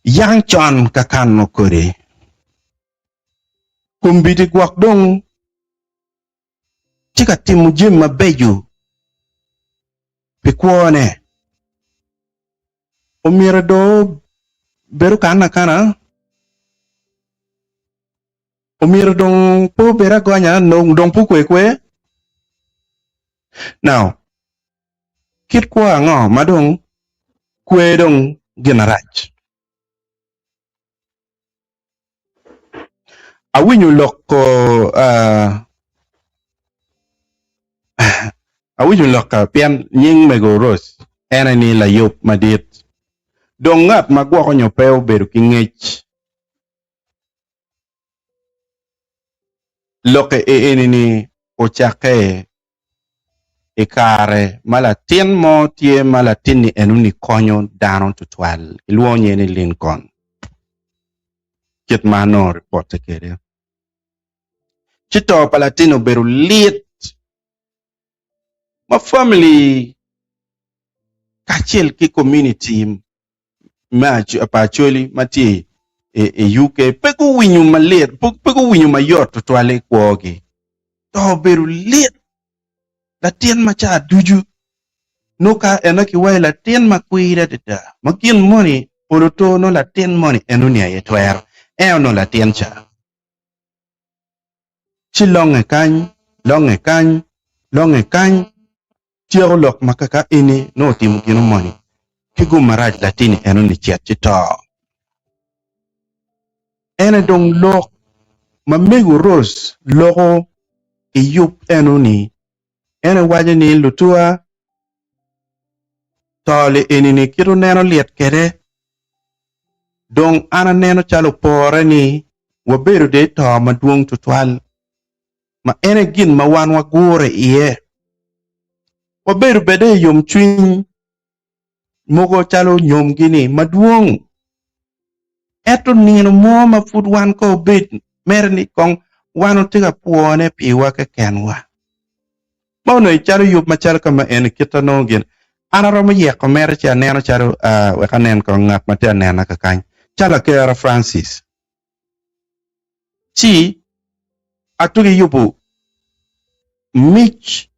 yang chon kakan no kore. Kumbiti kwak dong chika timu jim mabeju pikwone. Umira do beru kana. Umira dong po bera gonya dong pu kwe. Now, kit kwa ngo madong kwe dong generach. Awinyu loko awinyu loka pian nying megoros ena ni la yup madit. Dong ngat magwa ko nyopeo beru kingech. Loke eni ni ochake ikare malatin mo tie malatini enuni konyo danon tutwal. Iluonye ni Lincoln. Kit mano report kere. Chito palatino beru lit. Ma family kachel ki community match apacholi mati UK peko winyu malit peko winyu mayot tutwale kwogi. To beru lit. Latien macha duju. Noka enaki wai latien makwira dita. Makin money oloto no latien money enunia yetwer. No latien cha. Chi longe kany. Tiyo lok makaka ini no timu kino money. Kigu maraj latini enuni chiat chito. Ene dong lok mamegu rose loko iyup enuni. Ene waje ni lutua tole enini kiro neno liet kede dong ana neno chalo pore ni wabedo de to maduong tutwal ma ene gin ma wan wagure iye wabedo bede yom chuny mogo chalo nyom gini maduong eto nino mo ma fut wan ko bed mer ni kong wano tiga puone piwa ke kenwa mono chalo yup machalo kama en kitano gin ana romo yeko mer cha neno chalo weka nen ko ng'at matia nena kakany chala Kera Francis chi atugi yubu mich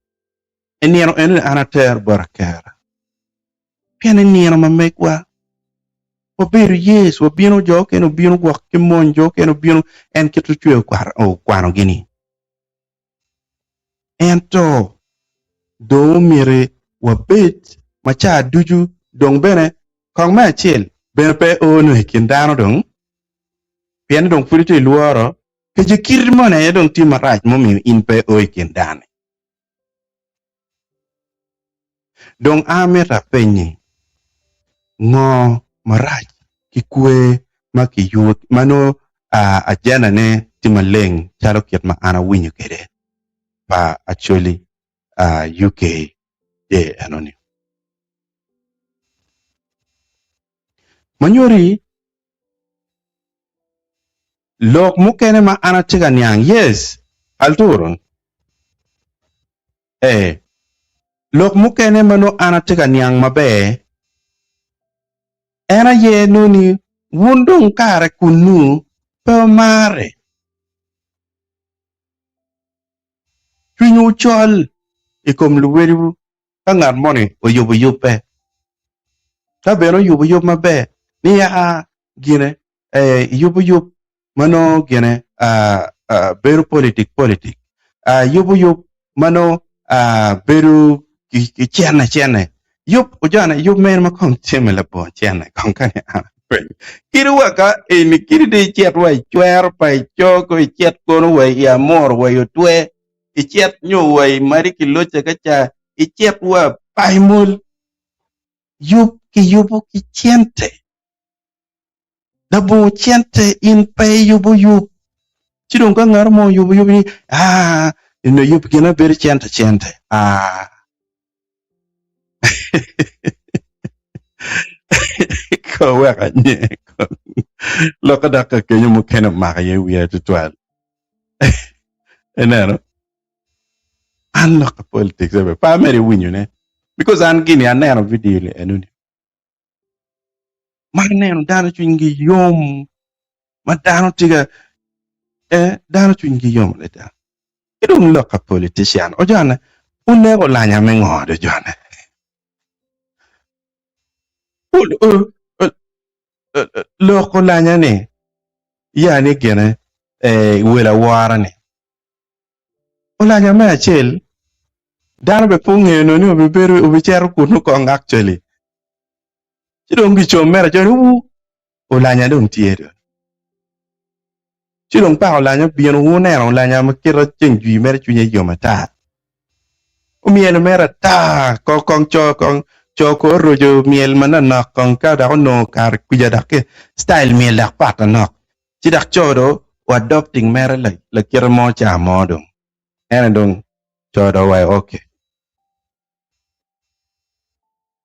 enieno enu anater barakera piene nieno mamekwa wabedo yes wabino jo keno bino gwak kimonjo keno bino en kitu chwe kwano gini ento do mire wabet macha duju dong bene kong ma chiel bene pe ono hikindano dong piene dong furito iluoro keje kirmone dong tima rach momi in pe o hikindane dong ameta penyi ngo marach kikwe makiyut mano ajana ne timaleng chalo kiet ma ana winyo kede pa actually UK de anoni manyori lok mukene ma ana tiga nyang yes alturun lok mukene mano ana tiga nyang mabe ena ye noni wundung kare kunu pe mare chunyu chol ikom luweru kangar moni o yubu yupe ta beno yubu yup mabe ni ya gine yubu yup mano gine beru politik yubu yup mano beru chene yup ujana yup men ma kong chemela bo chene kong kane ana kiru waka ini kiri de chet wai chwer pai choko chet kono wai ya mor wai otwe chet nyo wai mari kiloche kacha chet wa paimul yup ki yubu ki chente dabu chente in pay yubu chidong ka ngar mo yubu ni ino yup kina ber chente ko waka nye loka daka kenyo mukena maka ye wiya tutwal enero an loka politics ebe pa meri winyo ne because an gini an neno video le enuni mar neno dano chwingi yom ma dano tiga dano chwingi yom le dano kidong loka politician o jana unego lanya mengode jana loko lanya ne yani gene wela wara ne olanya me achel dano be punge no ni obi beru obi chero kunu kong actually chidong gicho mera chonu olanya dong tiero chidong pa olanya bieno wune olanya makiro chengjui mera chunye yomata umiel mera ta kong cho rojo miel mana nak kong ka da no kar kuja dak style miel dak pata nak ci dak chodo adopting mera la kira mo cha modo ena dong chodo wai okay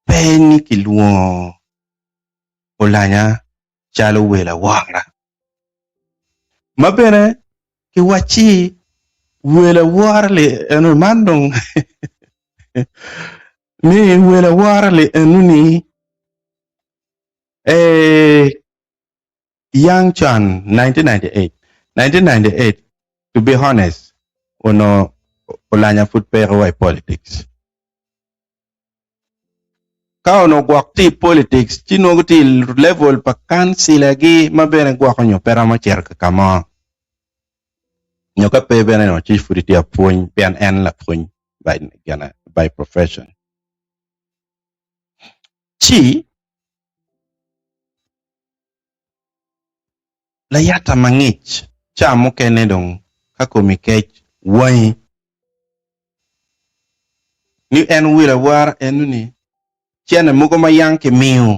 peni kiluo olanya chalo wela wara mabene ki wachi wela wara le eno mandong ni wela wara le enuni Young Chan 1998 to be honest ono olanya foot pero politics ka ono gwakti politics chino ti level pa council lagi mabene gwako nyo pera ma cher kama nyoka pe bene no chief furiti apun pen en la pun by profession chi la yata mangich cha mokene dong kako mikech wai ni en wila war enuni chene mugo mayang ke miu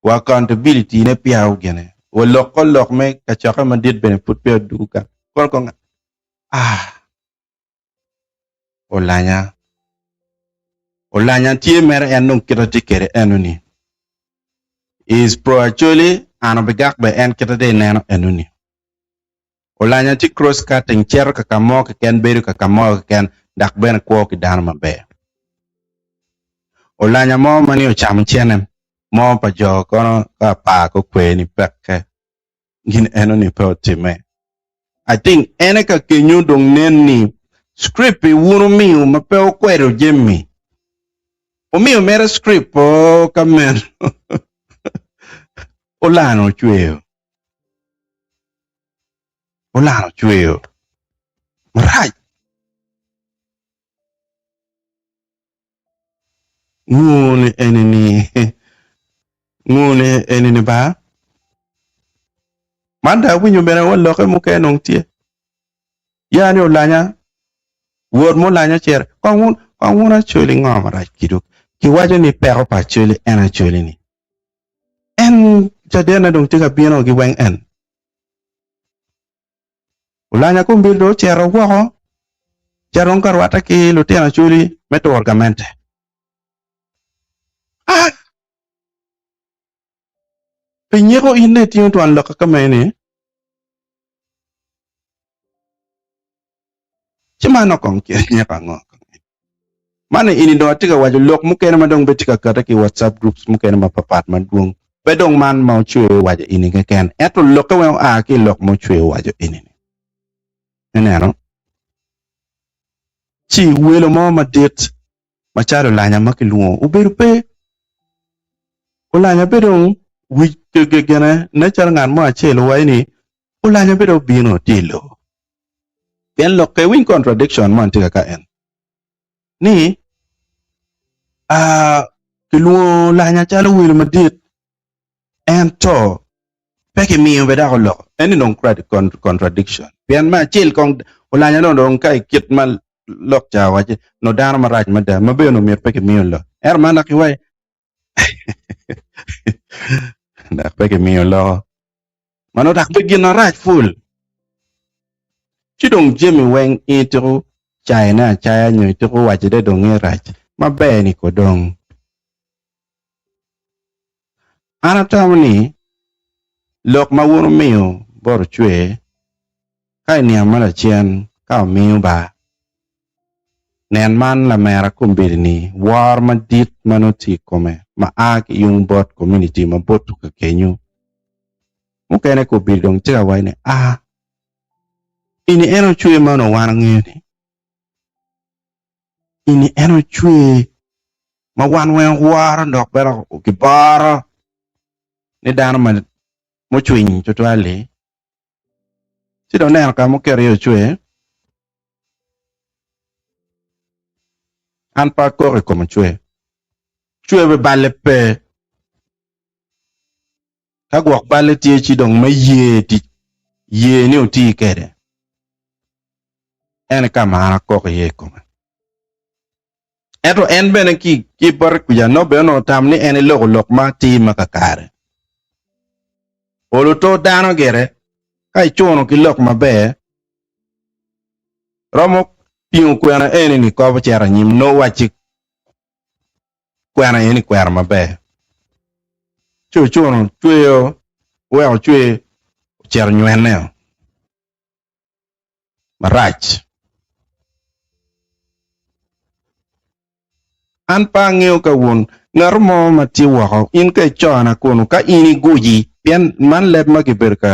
wa accountability ne piao gene wo lok me ka chaka mandit bene put pe duka kon olanya tie mer enung kita tikere enuni is pro actually anobigak be en kita de neno enuni olanya ti cross cutting cher ka kamo ka ken beru ka kamo ka ken dak ben ko ki dan mabe olanya mo mani o cham chenem mo pa jo kono ka pa ko kwe ni pek gin enuni pe time I think ene ka kenyu dong nen ni script wuru mi ma pe o kwero jemmi o mi mera script o kamen olano chweo right ngune enini ba manda winyo bena wolo ke muke nong tie yani olanya word mo lanya cher konguna chuli ngom right kiduk ki wajo ni pero pa chuli ena chuli ni en jadena dong tika piano gi weng en olanya kumbildo chero wako cheron karwata ki lutena chuli meto orgamente pinyeko ine tiyo tuan loka kamene chimano kong kenya kango mana ini do tika wajo lok mukena madong betika kata ki WhatsApp groups mukena mapapat madung bedong man mau chwe wajo ini ken eto lok ka wen a ki lok mo chwe wajo ini nenero chi welo mo madet macharo lanya makiluo uberu pe ulanya bedong wi gegene na char ngan mo achelo waini ulanya bedo bino tilo ken lok ke win contradiction man tika ka en ni kiluo lanya chalo wil madit ento peke mi beda ko lok any non credit contradiction pian ma chil kong ulanya no don kai kit mal lok cha waje no dana maraj mada mabe no mir peke mi lo mana ki wai na peke mi lo mano dak begin raj full chidong jemi weng itru China chaya nyo to waje de dong raj mabe ni ko dong anatamni lok mawuno miyo bor chwe kai ni amala chien ka miyo ba nen man la mera kumbiri ni war madit manoti kome ma ak yung bot community ma botu ka kenyu mukene ko bildong tira waine ini eno chwe mano wana ngeni ini eno chwe ma wan wen war ndok bera ki bara ni dana ma mo chwin chotwale si do ner ka mo kere chwe an pa ko ko mo chwe be balle pe ka gwak balle tie chi dong ma ye ni oti kere en ka ma ko ye ko eto en bene ki por kuya no be no tam ni en lok ma ti makakare olo to dano gere kai chono ki lok mabe romo piu kwena eni ni ko chera nyim no wachi kwena eni kwera mabe chono tweyo well chwe cher nywene marach an pa ngeo ka won ngarmo mati wako in ka chona kono ka ini guji pian man leb ma ki berka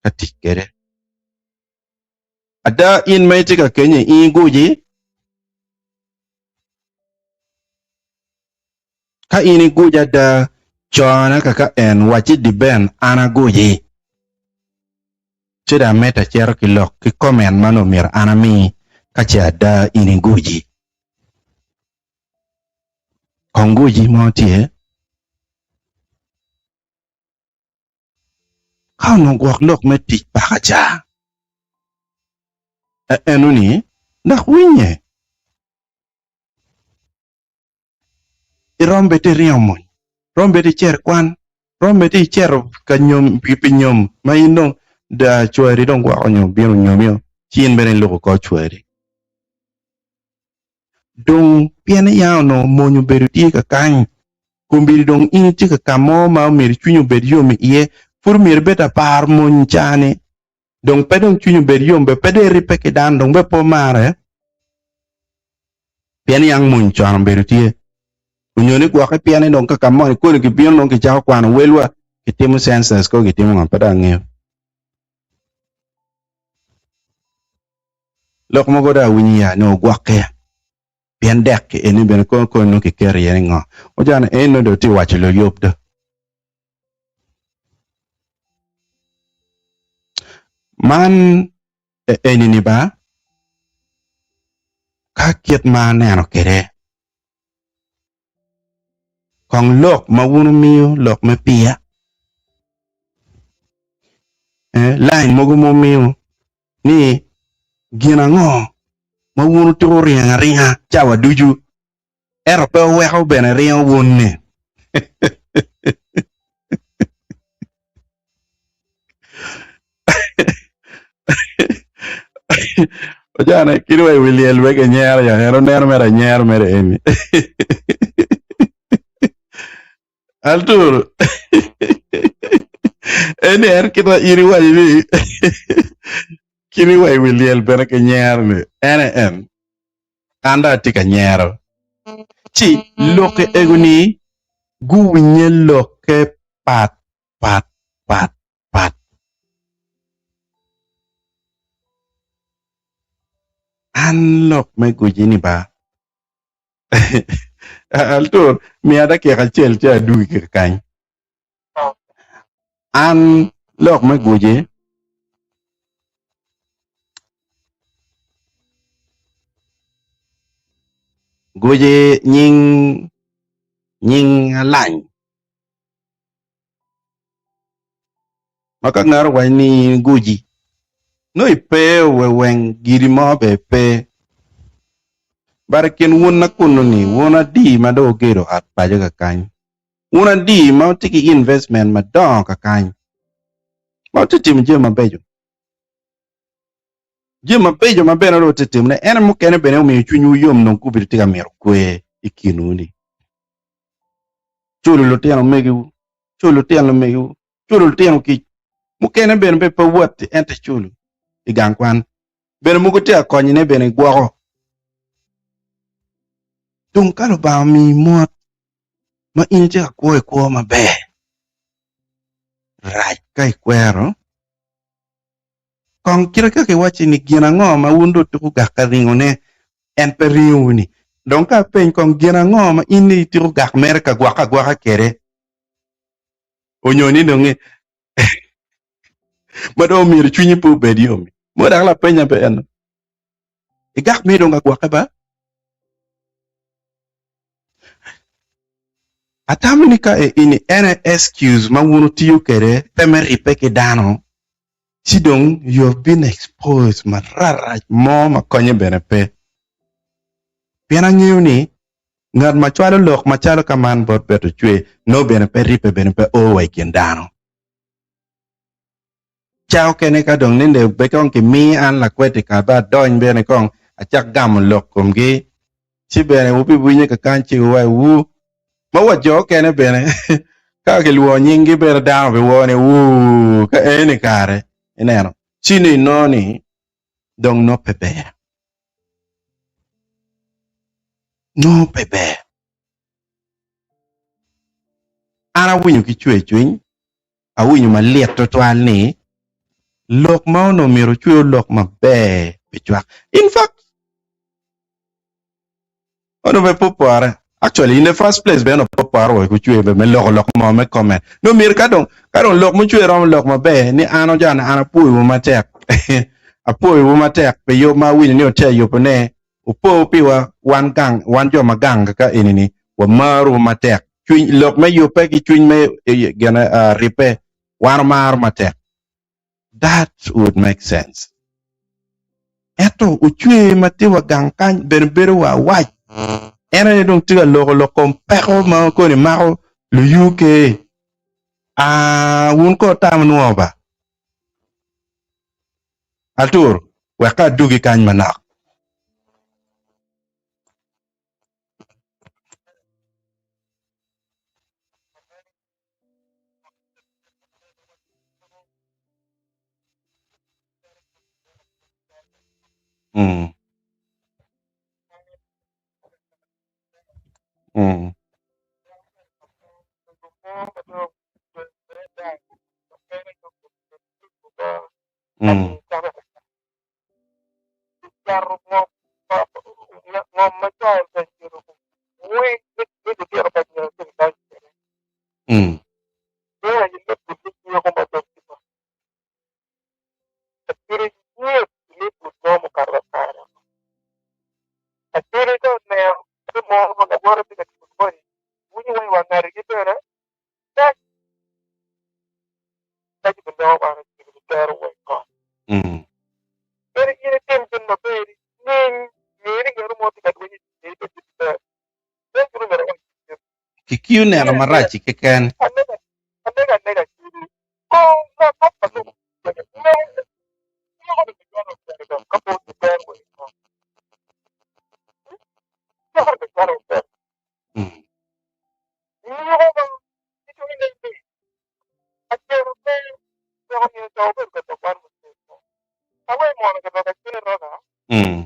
katikere ada in mai tika kenye in guji ka ini guja da chona ka en wachi di ben ana guji chida meta cher ki lok ki komen mano mir anami ka da ini guji konguji motie how no gwak lok metik bakacha enuni nak winye rombe te riomon rombe te cher kwan rombe te cher kanyom pipinyom maino da chwari dong kwa nyom biro nyomyo chien bene loko ko chwari dong piene yao no monyo bedo tie ka kany kumbiri dong ini tie ka kamo ma mir chunyo bedo yomi iye fur mir beta par mon chane dong pedong chunyo bedo yom be pede ripe ke dan dong be po mare piene yang mon chano bedo tie unyoni kwa ke piene dong ka kamo ko ke piene dong ke chao kwana welwa ke timo senses ko ke timo ngapa ngeo lok mo goda winya no gwake pian dek eni ben ko no ke ker yen ngo o jana eno do ti wacho lo yopdo man eni ni ba ka kiet ma neno kere kong lok ma wunu miyo lok me pia line mogo mo miyo ni gina ngo ma wunu tiro ringa chawa duju ero pe weko bene ringa wunne o jana kiri wai wiliel wege nyer ya ero nero mera nyer mere emi altur eni er kita iri wai ni kiri wai wiliel bene ke nyer ni ene anda tika nyero chi loke eguni guwinye loke pat an lok me gujini ba altur mi ada ke kachel cha du ke kany an lok me guje nying lany maka ngar wani guji no ipe weng giri mo be pe barakin wona kununi wona di ma do gero at baje ka kany wona di ma tiki investment ma don ka kany ma titim jema bejo ma bena ro titim ne ene mo kene bene mi chunyu yom non kubiri tika mer kwe ikinuni chulu lo tiano megu chulu tiano ki mo kene bene be pa wat ente chulu igang kwan bene mo gote akonyi ne bene gwoko tung kalo ba mi mot ma inje kwa ma be raj kai kwero kong kira ke wachi ni gina ngo ma wundo tuku gaka ringone en periuni donc ka pen kong gina ngo ma ini tuku gak merka gwaka kere onyoni donge mado mir chunyi pu bediomi mo dak la penya pe en igak mi donga gwaka ba ataminika ini ene excuse ma wunu tiyo kere temeri peke dano sidong you've been exposed ma raraj mo ma konye bene pe piena ngiu ni ngat ma chwalo lok ma chalo kaman bot beto chwe no bene pe ripe bene pe o wai dano chao kene ka dong ninde be kong ki mi an la kwete ka ba doin bene kong achak gam lok kumgi si bene upi bunye ka kanchi wai wu ma wajo kene bene ka ke luo nyingi bene dano be wone wu ka ene kare eneno chini noni dong no pepe ana winyo ki chwe a winyo ma liet to twal ni lok ma no miro chwe lok ma be chwak in fact ono be popare actually in the first place be no popare wo ku chwe be me lok ma me comment no mir ka dong lok mu chwe rom lok ma be ni ano jana ana puy wo ma tek apoy wo ma tek pe yo ma winyo ni o te yo pone upo piwa wan jo magang ka enini wa maru ma tek chwin lok me yo pe ki chwin me gana ripe war mar ma tek that would make sense eto uchwe matiwa gang kan berbero wa waj ene dong tiga lo kompeko ma ko ni mako lo UK wun ko tam nuo ba altur weka dugi kany manak mm mm mm mm mm kikiu neno marachi keken mm mm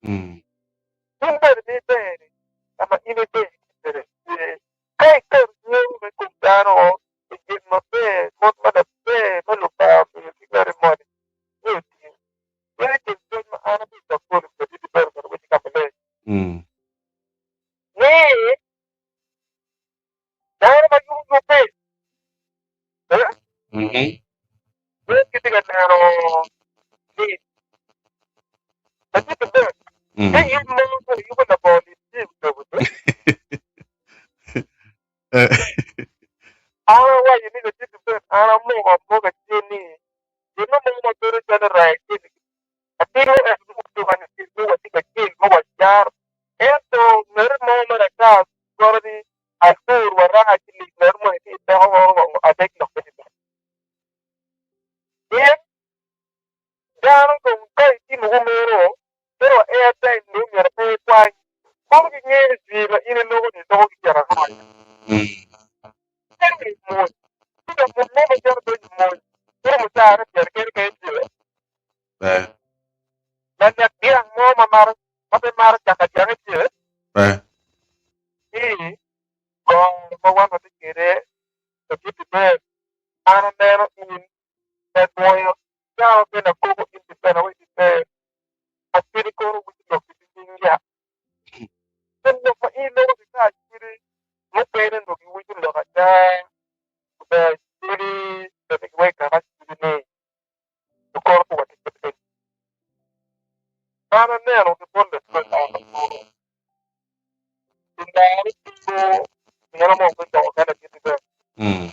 mm mm mhm mm ba ba mm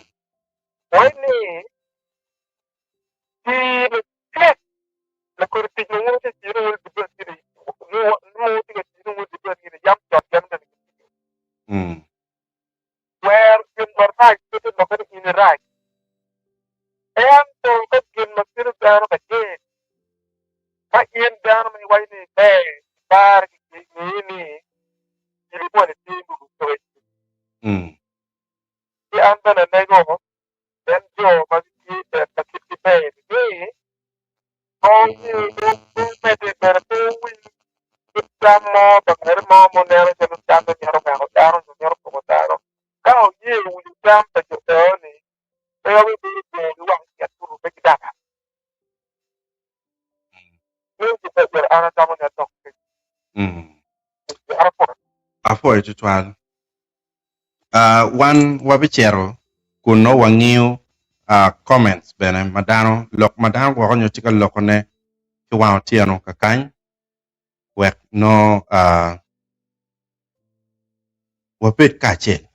mm mm foi tutual. One wabichero kuno wangiu comments bene madano kwa konyo tika lokone kiwao tiano kakany wek no wabit kache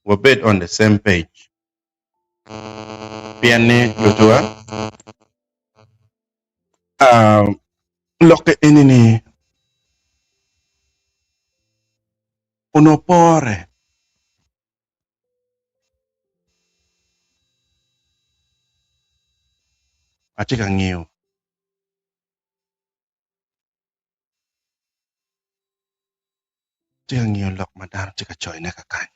wabit on the same page piani lutua loke inini unopore atika ngiu tika ngiu lok madano tika choy ne kakany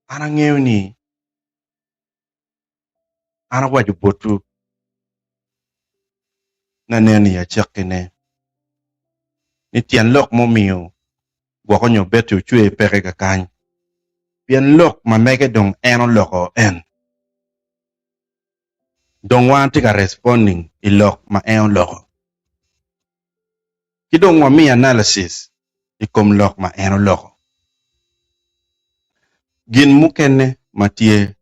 ana ngiu ni ana waju botu na neni ya chakine ni tian lok mo miu gwa konyo betu chue pere kakany pian lok ma mege dong eno loko en dong wan tika responding ilok ma eno loko kidong wa mi analysis ikom lok ma eno loko gin mukene matie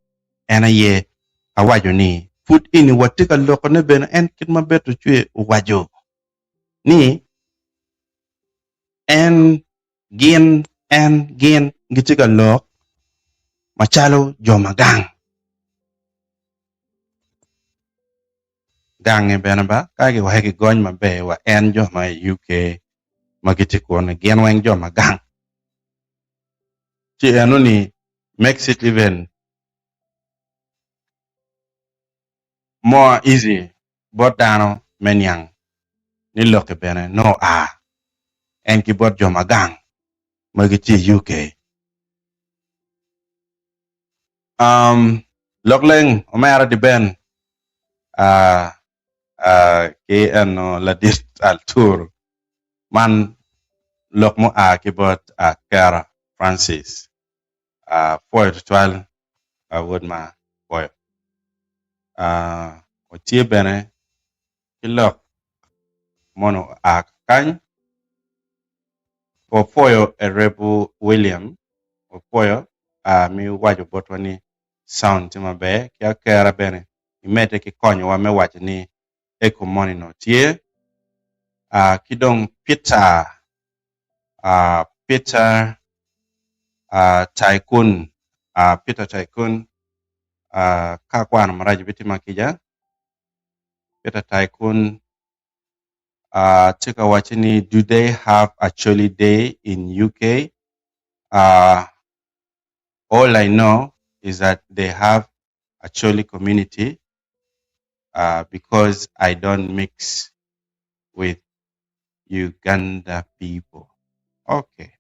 ena ye awajo ni put ini watika loko ne ben en kit ma betu chue wajo ni en gin gitika lok machalo joma gang e bena ba kage wa hegi gony mabe wa en joma UK magitiko ne gen weng joma gang ti eno ni makes it even more easy but dano menyang ni loke bene no en ki bot joma gang magiti UK lokleng omera di ben ke ano la dit al tour man lok mo ki bot Kara Francis for to 12 would ma boy o tie bene ki lok mono kany o foyo Rebu William o foyo mi wajo botwani sound tima be kia Kara bene imete ki konyo wa me wacho ni eko money no tie kidong Peter Tycoon Peter Tycoon ka kwana maraji bitima kija Peter Tycoon tika wachini do they have actually day in UK all I know is that they have actually community because I don't mix with Uganda people. Okay.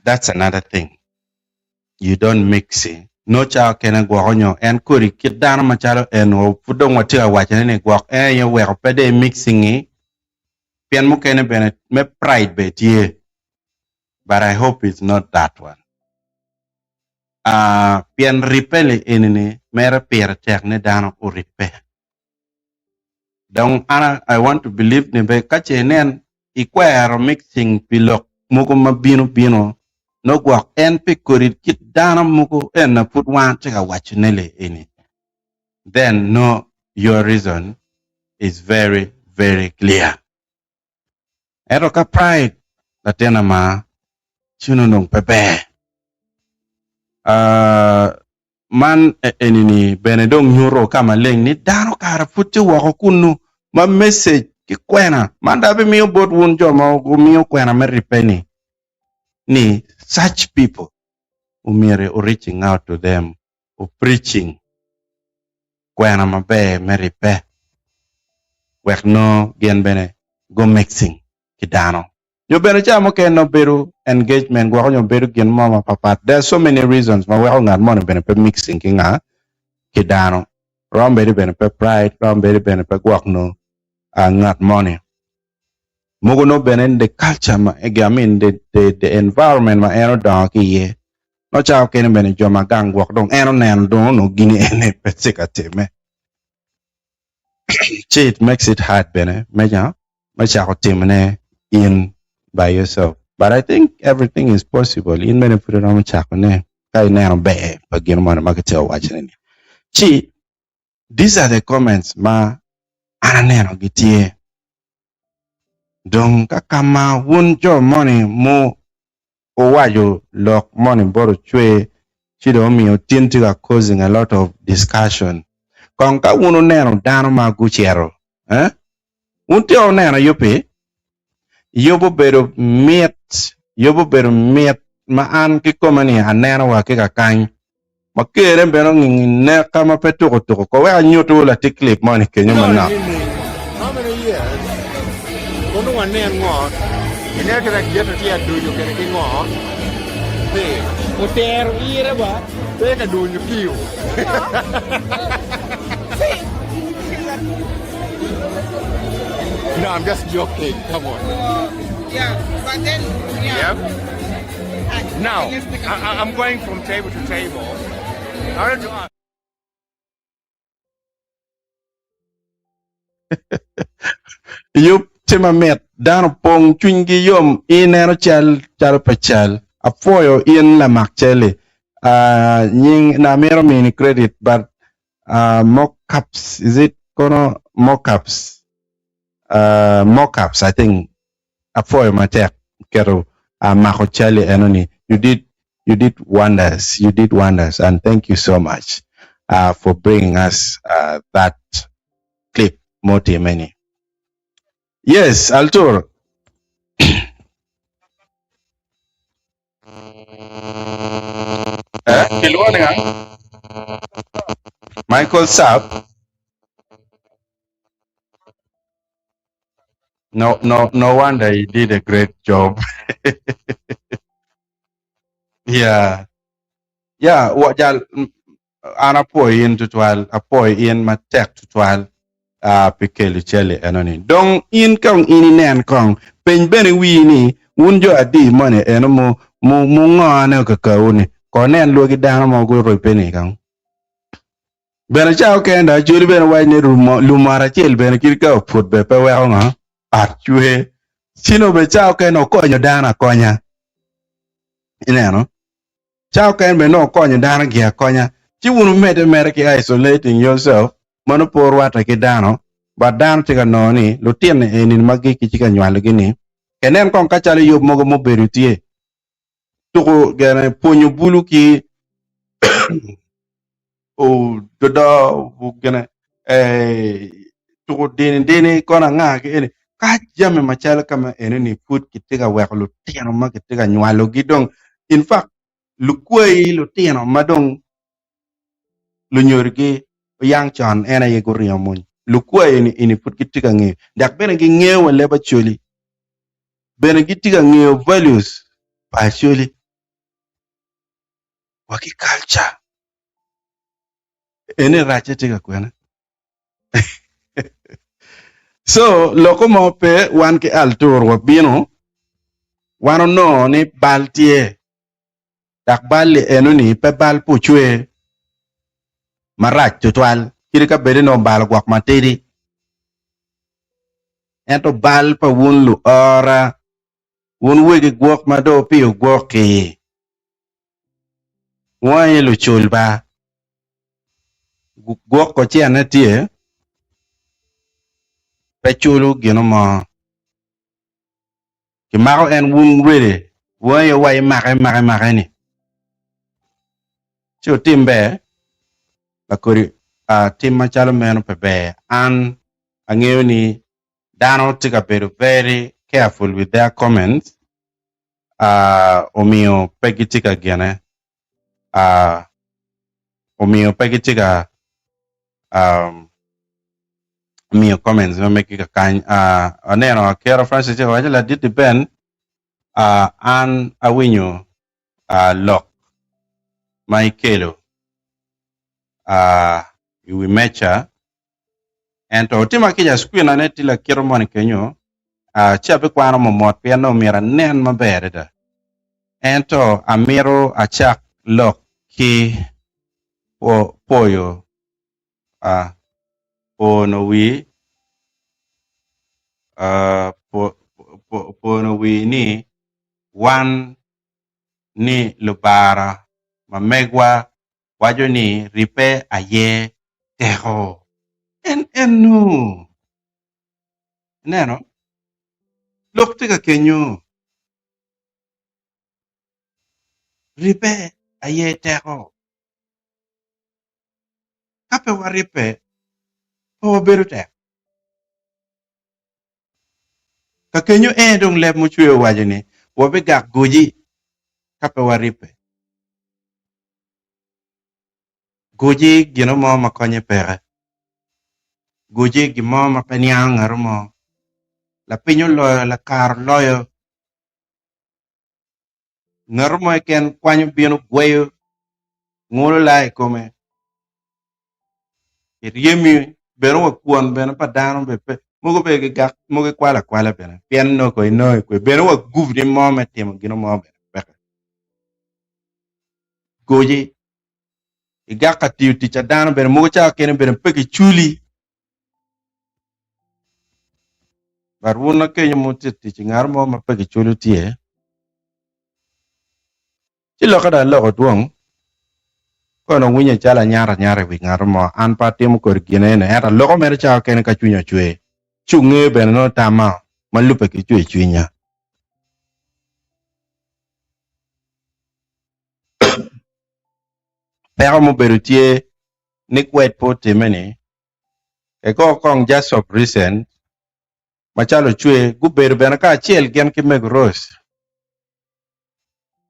That's another thing. You don't mix it. No child can go on your and kuri kid down machalo and pudong watia watching any guac and you were pede mixing it. Pian mukene benet me pride bet ye. But I hope it's not that one. Pian repele inini mera pera techne down or repair. Don't I want to believe nebe kache nen ikwero mixing pilok muko mabino no guac en pikurit kit dana muko en na put one cheka wachinele in it. Then no, your reason is very, very clear. Eroka pride latena ma chuno nung pepe. Man enini benedong nyuro kama leng ni dano kara futi wako kunu ma message ki kwena mandabi miyo bot wunjo ma miyo kwena meripeni ni such people umire reaching out to them or preaching kwena mabe meripe wek no gen bene go mixing ki dano yo bene chamo ke no beru engagement go nyo beru gen mama papa there's so many reasons ma we ngat mon bene pe mixing ki nga ki dano rombe bene pe pride rombe bene pe gwak no ngat money mugo no bene the culture ma I mean the environment ma eno don ki ye no chao ken bene joma gang gwak dong eno nen don no gini ene pe sikate me it makes it hard bene meja machako timne in by yourself. But I think everything is possible. In many put it on machako ne. Kay nero be pagino mo na makatio watching. Chi, these are the comments ma ananero gitie. Dong kakama wun jo money mo owayo lock money boro chwe chido mi otintiga causing a lot of discussion. Kong ka wunu nero dano ma guchero. Unti o nero yupi yobo bedo miet ma an ki komani aneno wa ki kakany ma kere beno ne kama pe tuko ko wa nyoto la tiklip money kenyo mana. How many years? Kono wane ngo. Ine kira kieta tia dunyo kira kingo. Hey, hotel ira ba? Teka dunyo kiu. No, I'm just joking. Come on. Yeah, but then, yeah. Now, I'm going from table to table. I wanted to ask. Yup tima met dano pong chungi yom inero chal pachal apoyo in la makchele nying na mero mini credit but mockups is it kono mockups I think apoyo matek kero mako chale enoni you did wonders and thank you so much for bringing us that clip moti many. Yes, Altur. Michael Sapp. No wonder he did a great job. Yeah. What y'all an apoy in tutual, apoy in matek tutual. Pikelu chele enoni dong in kong ini nen kong pen bene wi ni unjo adi money eno mo ngane ka uni ko nen logi dano mo go ro peni kang bene chao kenda juli bene wai ne lumara chel bene kirka put be pe wa nga archue sino be chao keno konyo dana konya ineno chao ken be no konyo dana gia konya chi unu mere ki isolating yourself mano por wata ki dano ba dano tika noni lo tiene enin magi ki chika nywalo gini kenen kon kachale yob mogo mo berutie tuko gane ponyo bulu ki o dodo gane tuko dini kona nga ki eni ka jame machalo kama enini put ki tika wek lo tieno ma ki tika nywalo gidong in fact lukwei lo tieno madong lo nyorgi yang chan ena ye guriya mun lukwa ini put kitika nge dak bene gi ngewa leba choli bene gitika nge values pa choli waki culture ene rache tika kwena so loko mo pe wan ke altur wa bino wano no ni baltie dak balli enuni pe bal puchwe marach tutwal kirika bede no bal gwak matedi ento bal pa wun lu ora wun wegi gwak mado piyo gwak ki wanye lu chul ba gwak ko chia na tie pe chulu gino mo ki mako en wun rede wanye way make ni chu timbe bakuri tim machalo meno pepe an angeo ni dano tika bedo very careful with their comments omio pegi tika gene omio pegi tika omio comments no make ka kan aneno kero Francis wajala did ben an awinyo lock Michaelo we mecha and to tima kija skwina netila kiro moni kenyo chape kwano momot piano mira nen mabere da and to amiro achak lok ki poyo no wi pono wi ni wan ni lubara mamegwa wajo ni ripe aye teho en neno lok tiga kenyo ripe aye teho kape wa ripe o beru te ka kenyo dong leb mo chwe wajo ni wabe gak goji kape wa ripe goji gino mo makonye pere goji gimo mapeniang ngarumo la pinyo loyo la kar loyo ngarumo ken kwanyo bieno gweyo ngulo lai kome yemi bero wa kuon beno padano bepe mugo be gak mugo kwala beno pien no ko beno wa guvni mo metimo gino mo beno goji igaka tiuti chadano beno mugo cha ken beno peki chuli barwuna kenyo mutiti chingar mo mapeki chuli tie chilo kada loko duong kono winye chala nyara wi ngar mo an pa timo kor gine ne era loko mere cha ken ka chunya chwe chunge beno no tama malupe ki chwe chunya pero mo berutie ni kwet po timeni e ko kong just of recent machalo chwe guber bena ka achiel gen ki meg ros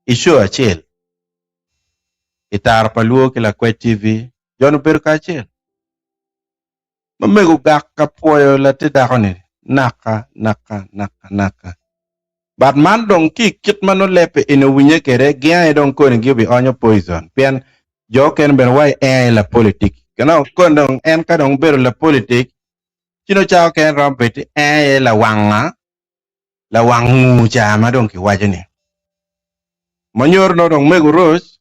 isho achiel itar paluo kila kwet tv jono ber ka achiel mamego gak ka puoyo la tidakoni naka but man dong ki kit mano lepe ino winye kere gia dong kone gibi onyo poison pien jo ken ben wai la politik kana kondong en ka dong ber la politik chino chao ken rompeti la wangu cha madong ki wajeni manyor no dong mego ros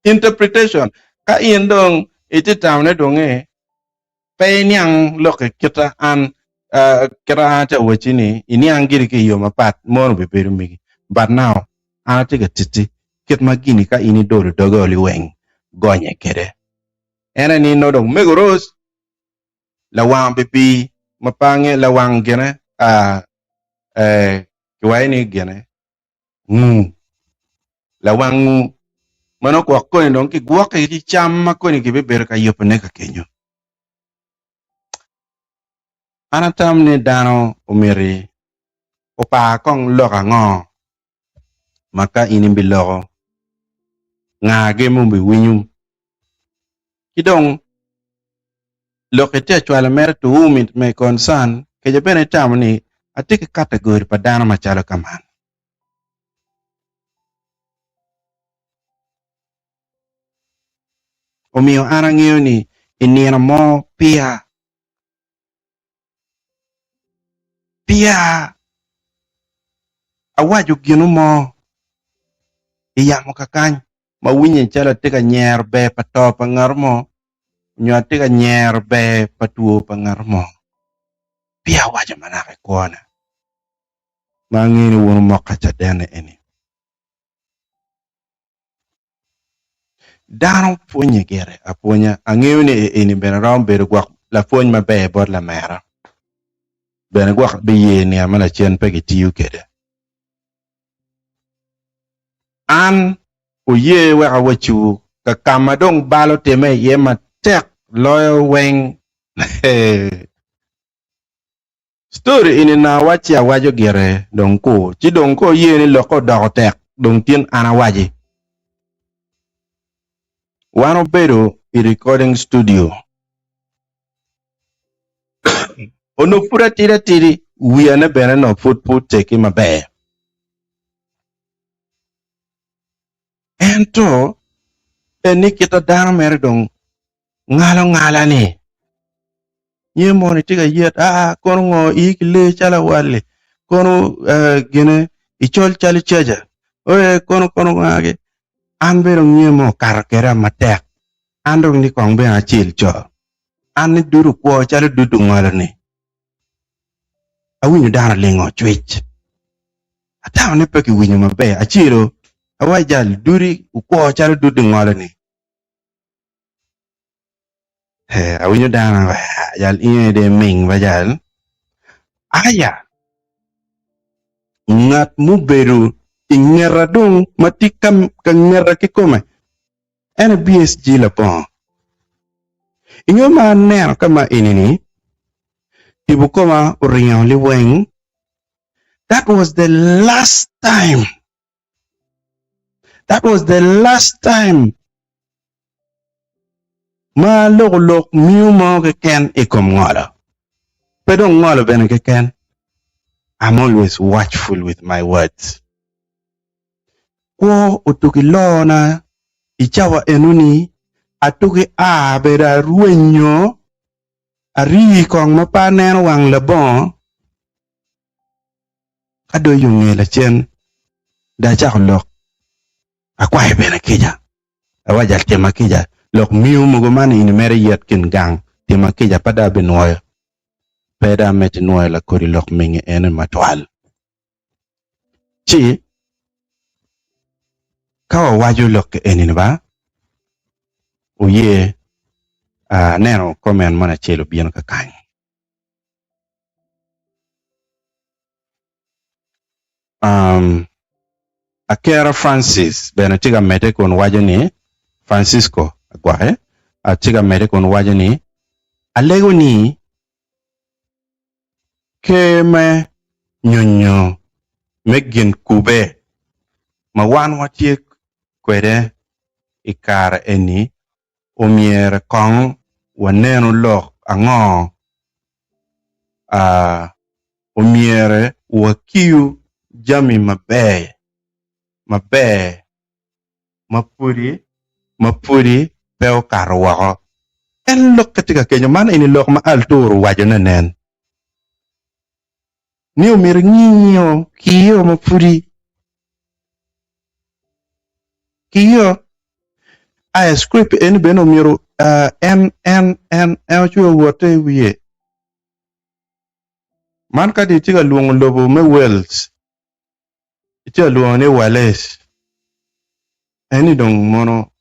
interpretation ka in dong iti tamne donge pe nyang loke kita an kira ta wachini ini angiri ke yo mapat mon be peru migi but now ate ga titi kit magini ka ini doro dogoli weng gonye kere ena ni no dong mego ros la wang pipi mapange la wang gene kiwaini gene la wang mano kwa kone dong ki gwa ka iti chama kone ki beber ka yopne ka kenyo anatam ni dano umiri opa kong loka ngo maka ini biloko ngage mumbi winyum kidong lokete chwala mer to umit me concern ke jabene tamni atike category pa dano machalo kaman omiyo anang'eyo ni inieno mo pia awajo gino mo iyamo kakany mawinye chala tika nyer be pato pangar mo nyo tika nyer be patuo pangar mo pia wajo manake kuona mangini wono moka chadene eni dano punye gere apunya ang'eyo ni eni bene rom bedo gwak la puny mabe bod la mera bene gwak biye ni amana chen pegi tiyu kede an uye weka wachu ka kamadong balo teme ye matek loyo weng story ini na wachi awajo gere donko chi donko ye ni loko doko tek dong tien ana waji wano bedo i recording studio ono pura tiri wiya ne bene no put teki mabe ento eni kita dano mere dong ngala ni nye moni tiga yet kono ngo ikile chala wale kono gene ichol chali chaja oye kono ngage an bero nye mo karakera matek ando ni kong be achil cho an ni duru kwa chali dudu ngala ni awinyo dana lingo chwich atawa ne peki winyo mabe achiro awa jal duri ukwo chalo dudi ngole ni awinyo dana jal inye de ming bajal aya ngat muberu ingera dong matikam kangera kikome ene BSG la bon inyo ma nero kama inini ibukoma uriyo liweng. That was the last time. That was the last time. Ma lok miu mo ke ken ikom ngola. Pero ngola bene ke ken. I'm always watchful with my words. Ko utuki lona ichawa enuni atuki beda ruenyo ari kong mapanen wang lebon kado yung la chen da chak lok akwa bene kija awajal tema kija lok miu mugumani in mere yet kin gang tema kija pada benoy peda met noy la kori lok mingi ene matwal chi kawa waju lok enin ba uye neno komen mana chelo bien ka kany Akera Francis bena tiga mete kon wajani Francisco agwahe tiga mete kon wajani alego ni keme nyonyo megin kube mawan watie kwede ikara eni omiere kong waneno lok ango omiere wakiu jami mabe mapuri peo karwa en lok katika Kenya mana ini lok ma alturu wajana nen ni omiere nginyo kiyo mapuri kiyo a script en beno miro en chuo wote wiye man ka di tiga luong lobo me Wells itiga luong ne Wales eni dong mono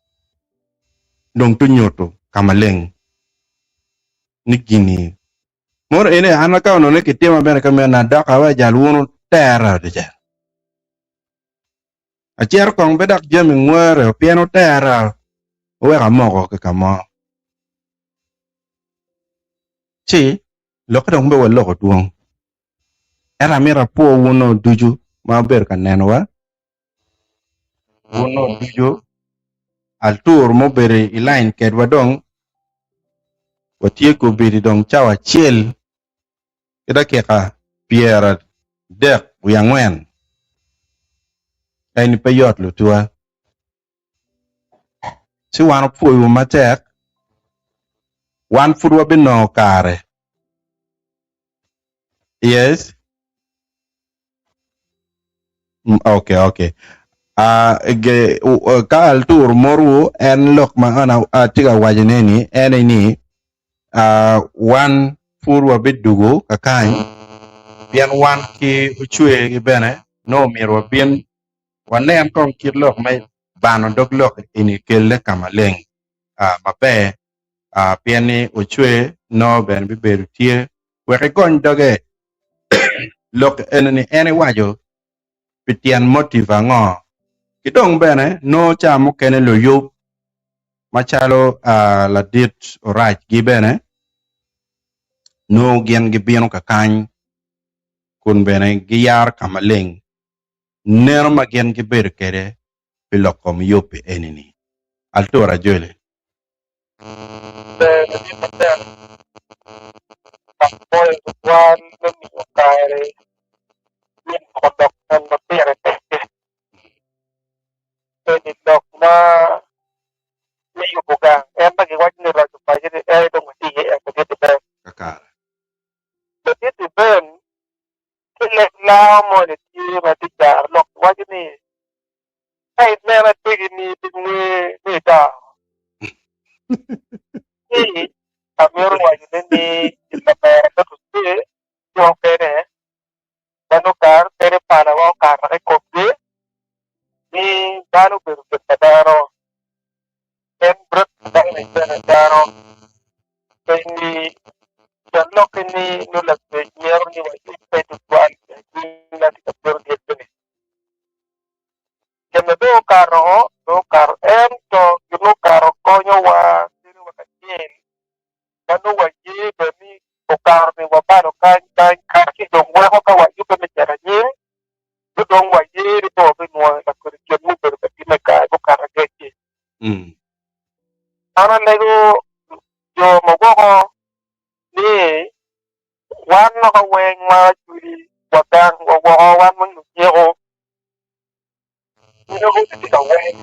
dong tunyoto kamaleng ni gini mor ene anaka ono ne kitema bena kamena daka wa jalwono tera de ja acher kong bedak jemi ngwere piano tera weka moko ke kamo chi loko dong bewa loko duong era mira po wuno duju ma ber ka nenwa wuno duju altur mo bere ilain kedwa dong watie ko beri dong chawa chiel ida keka piera dek uyangwen aini peyot lutua si wano po yu matek wan furwa bino kare yes okay ka altur moru en lok ma ana tiga wajeneni ene ni wan furwa bidugo kakany bien wan ki uchwe gi bene no mirwa bien wanen kong kir lok mai bano dog lok ini kelle kamaleng mabe bien ni uchwe no ben biberu tie weke gony doge lok eneni ene wajo pitian motiva ngo kidong bene no chamo kene lo yub machalo la dit oraj gi bene no gen gi bieno kakany kun bene gi yar kamaleng nero ma gen gi ber kere pilokom yope enini altora jole Boy, one, let me carry. Min kodok and mapira tete. Pwede dok na may ubuga. Eh, pag-iwag nila sa pagkita, itong masihi, pagkita ba? kakara Pagkita ba? Kilek lang mo na siya matigar. Lok, wag ni. Kahit meron tigin ni da. Meron wag ni ila pera. Tapos yung pera. ni daro ni lo que ni no la señor ni va a ser igual ni la que por de ni que me do carro to no carro coño wa ni wa que cuando wa ye de mi o carro ni wa paro kan que don wa ka wa yu me tera ni don wa ye to be no la que mu pero que me ka ko carro que ana lego yo mo go ni wan no ka wen ma churi wa kan wa wan mun ni o ni o ti ka wen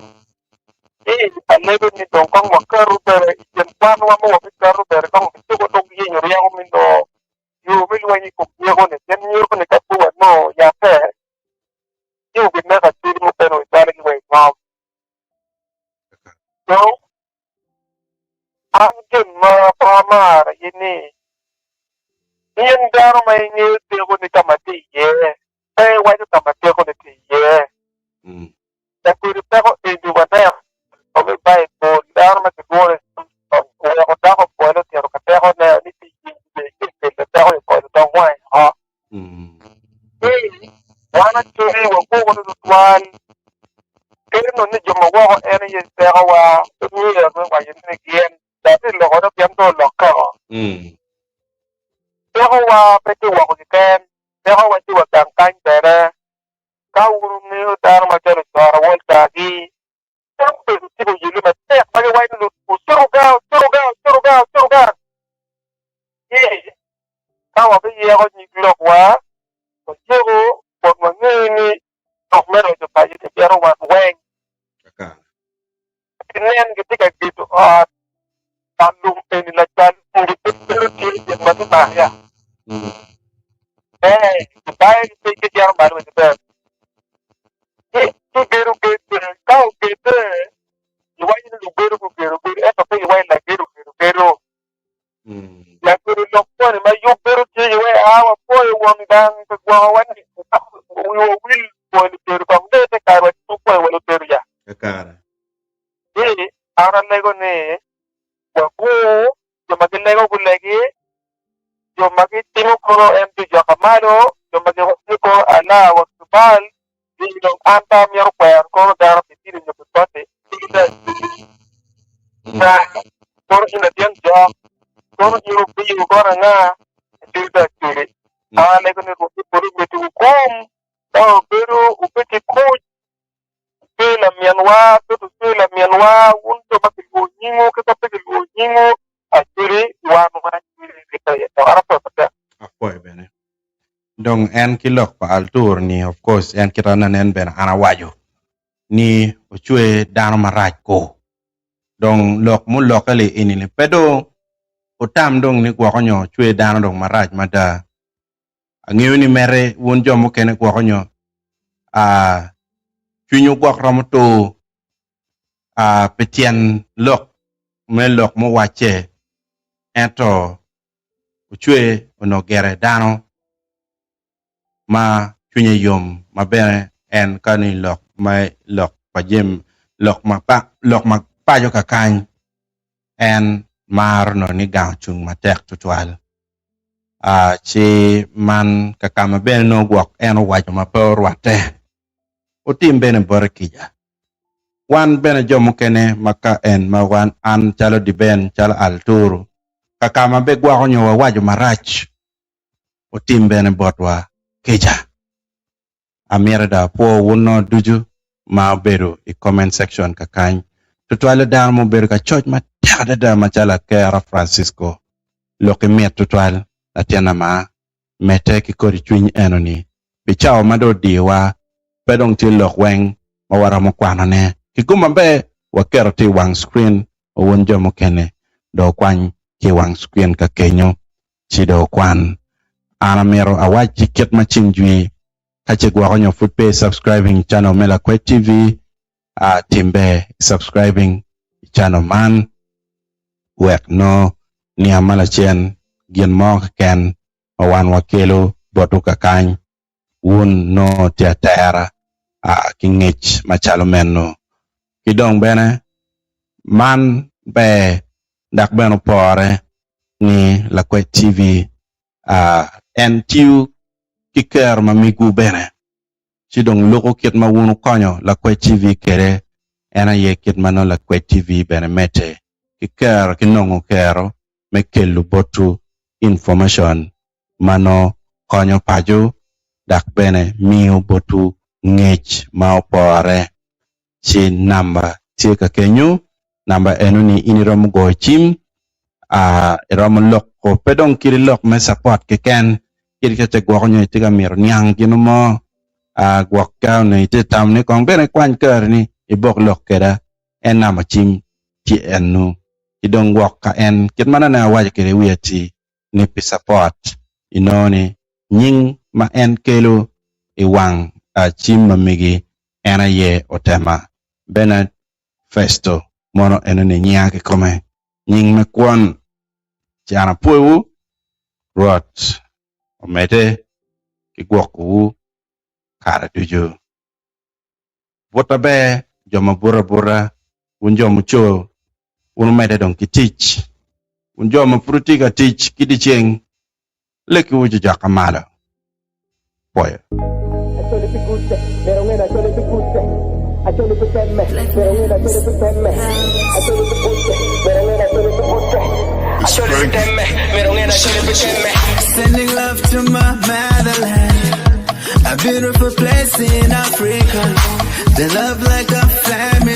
alego ni don kong wa karu pero yen wan wa mo wa karu pero kong ti ko to ye ni ya ko min do yo mi wa ni ko ye ko ni yen ni ko ni ka tu wa no ya fe yo bi me ka ti mo pero ta ni we ma so angin ma pamar ini yen daro mai ni te ko ni kamati ye wa ni kamati ko ni ti ye ta ku ri ta ko e du wa ta o me bai ko daro ma ko re o ko ta ko ko no te ro ka ta ko na ni ti ye te ta ko ta wa ha wa na tu ni wa ko no tuan ke no ni jo mo wa e ni te ko wa ni ye ko wa ye ni kien ta ti lo ko pian to lo ka Pero wa peti wa ko ken, pero wa ti wa kan kan tere. Ka uru ni dar ma tere tar wal ta gi. Tam pe ti ko yilu ma te ma wa ni lu suru ga. Ye. Ka wa bi ye ko ni lo wa. Ko jero ko ma ni ko me ro to pa ji te pero wa wen. Nen ge ti ka gi to a tandung pe ni la tan ngi te ti ti ma tu ma ya. Baik sedikit yang baru itu. Itu biru kau gitu. Iwan itu biru. Tapi iwan lagi biru. Yang biru lokpon, mayu biru sih iwan awak boy uang dang keguawan ni. Wil boy biru kamu deh sekarang itu boy wil biru ya. Sekarang. Jadi orang lego ni, aku cuma lego lagi. Yo magi tino kono empi jo kamado, yo magi ko ala waktu bal, di dong anta miar kwer kono dara pitiri nyo putote, tidak. Nah, kono ina tiang jo, kono iro biyo kono nga, tidak kiri. Ale kono rupi puri beti hukum, tau beru upeti kuj, pila mianwa, unto magi nyingo, kita pegi nyingo, akiri wanu akiri kita ya apa pada Apoy bene. Dong en kilok pa altur ni of course en kirana nen ben ana wajo. Ni ochwe dano maraj ko. Dong lok mu lokale inini pedo otam dong ni kwa konyo chwe dano dong maraj mada. Angiyo ni mere won jomo kene kwa konyo chunyo kwa kramoto petien lok me lok mo wache ento uchwe ono gere dano ma chunye yom ma bene en kani lok pa jem lok ma pa jo kakany en mar no ni gang chung ma tek tutwal chi man kakama bene no gwok en wajo ma por wate utim bene borkija wan bene jomo kene maka en ma wan an chalo di ben chalo alturu kakama be gwa nyo wajo marach utim bene botwa keja amira da po wono duju ma beru i comment section kakany tutwale dan mo beru ka church ma tada da ma chala kera Francisco loke met tutwal atiana ma mete ki kori chwiny enoni pichao mado diwa pedong ti lok weng ma wara mo kwano ne kiguma be wakero ti wang screen o wonjo mo kene do kwany ki wang screen ka kenyo chi do kwan ana mero awaji ket ma chingjwi kache gwa konyo footpay subscribing channel Mela Kwet TV timbe subscribing channel man wek no ni amala chen gien mo ken wan wakelo botu kakany wun no teatera kingech machalo menno kidong bene man be dak beno pore ni Lakwet TV en tiu kiker mamigu bene ci dong loko kiet ma wunu konyo Lakwet TV kere ena ye kiet mano Lakwet TV bene mete kiker kinongo kero me kelu botu information mano konyo paju dak bene miu botu ngech ma opore ci namba ci ka kenyu namba enu ni inirom go chim rom lok ko pedong kiri lok me support ke ken kiri ke gwo nyo tiga mir nyang gino mo gwo ka ne te tam ne kong bene kwan ker ni ibok lok keda en namba chim ti enu idong gwo ka en kit mana na waje kere wiati ni pi support inoni nying ma en kelo iwang chim mamigi ena ye otema bena festo mono enu ni nyake kome nying me kwon jana puewu rot omete ki gwoku kara dujo bota be joma bura unjo mucho unumete don ki teach unjo ma prutiga teach kidi cheng leki wujo jakamala poyo Sending love to my motherland, a beautiful place in Africa. They love like a family.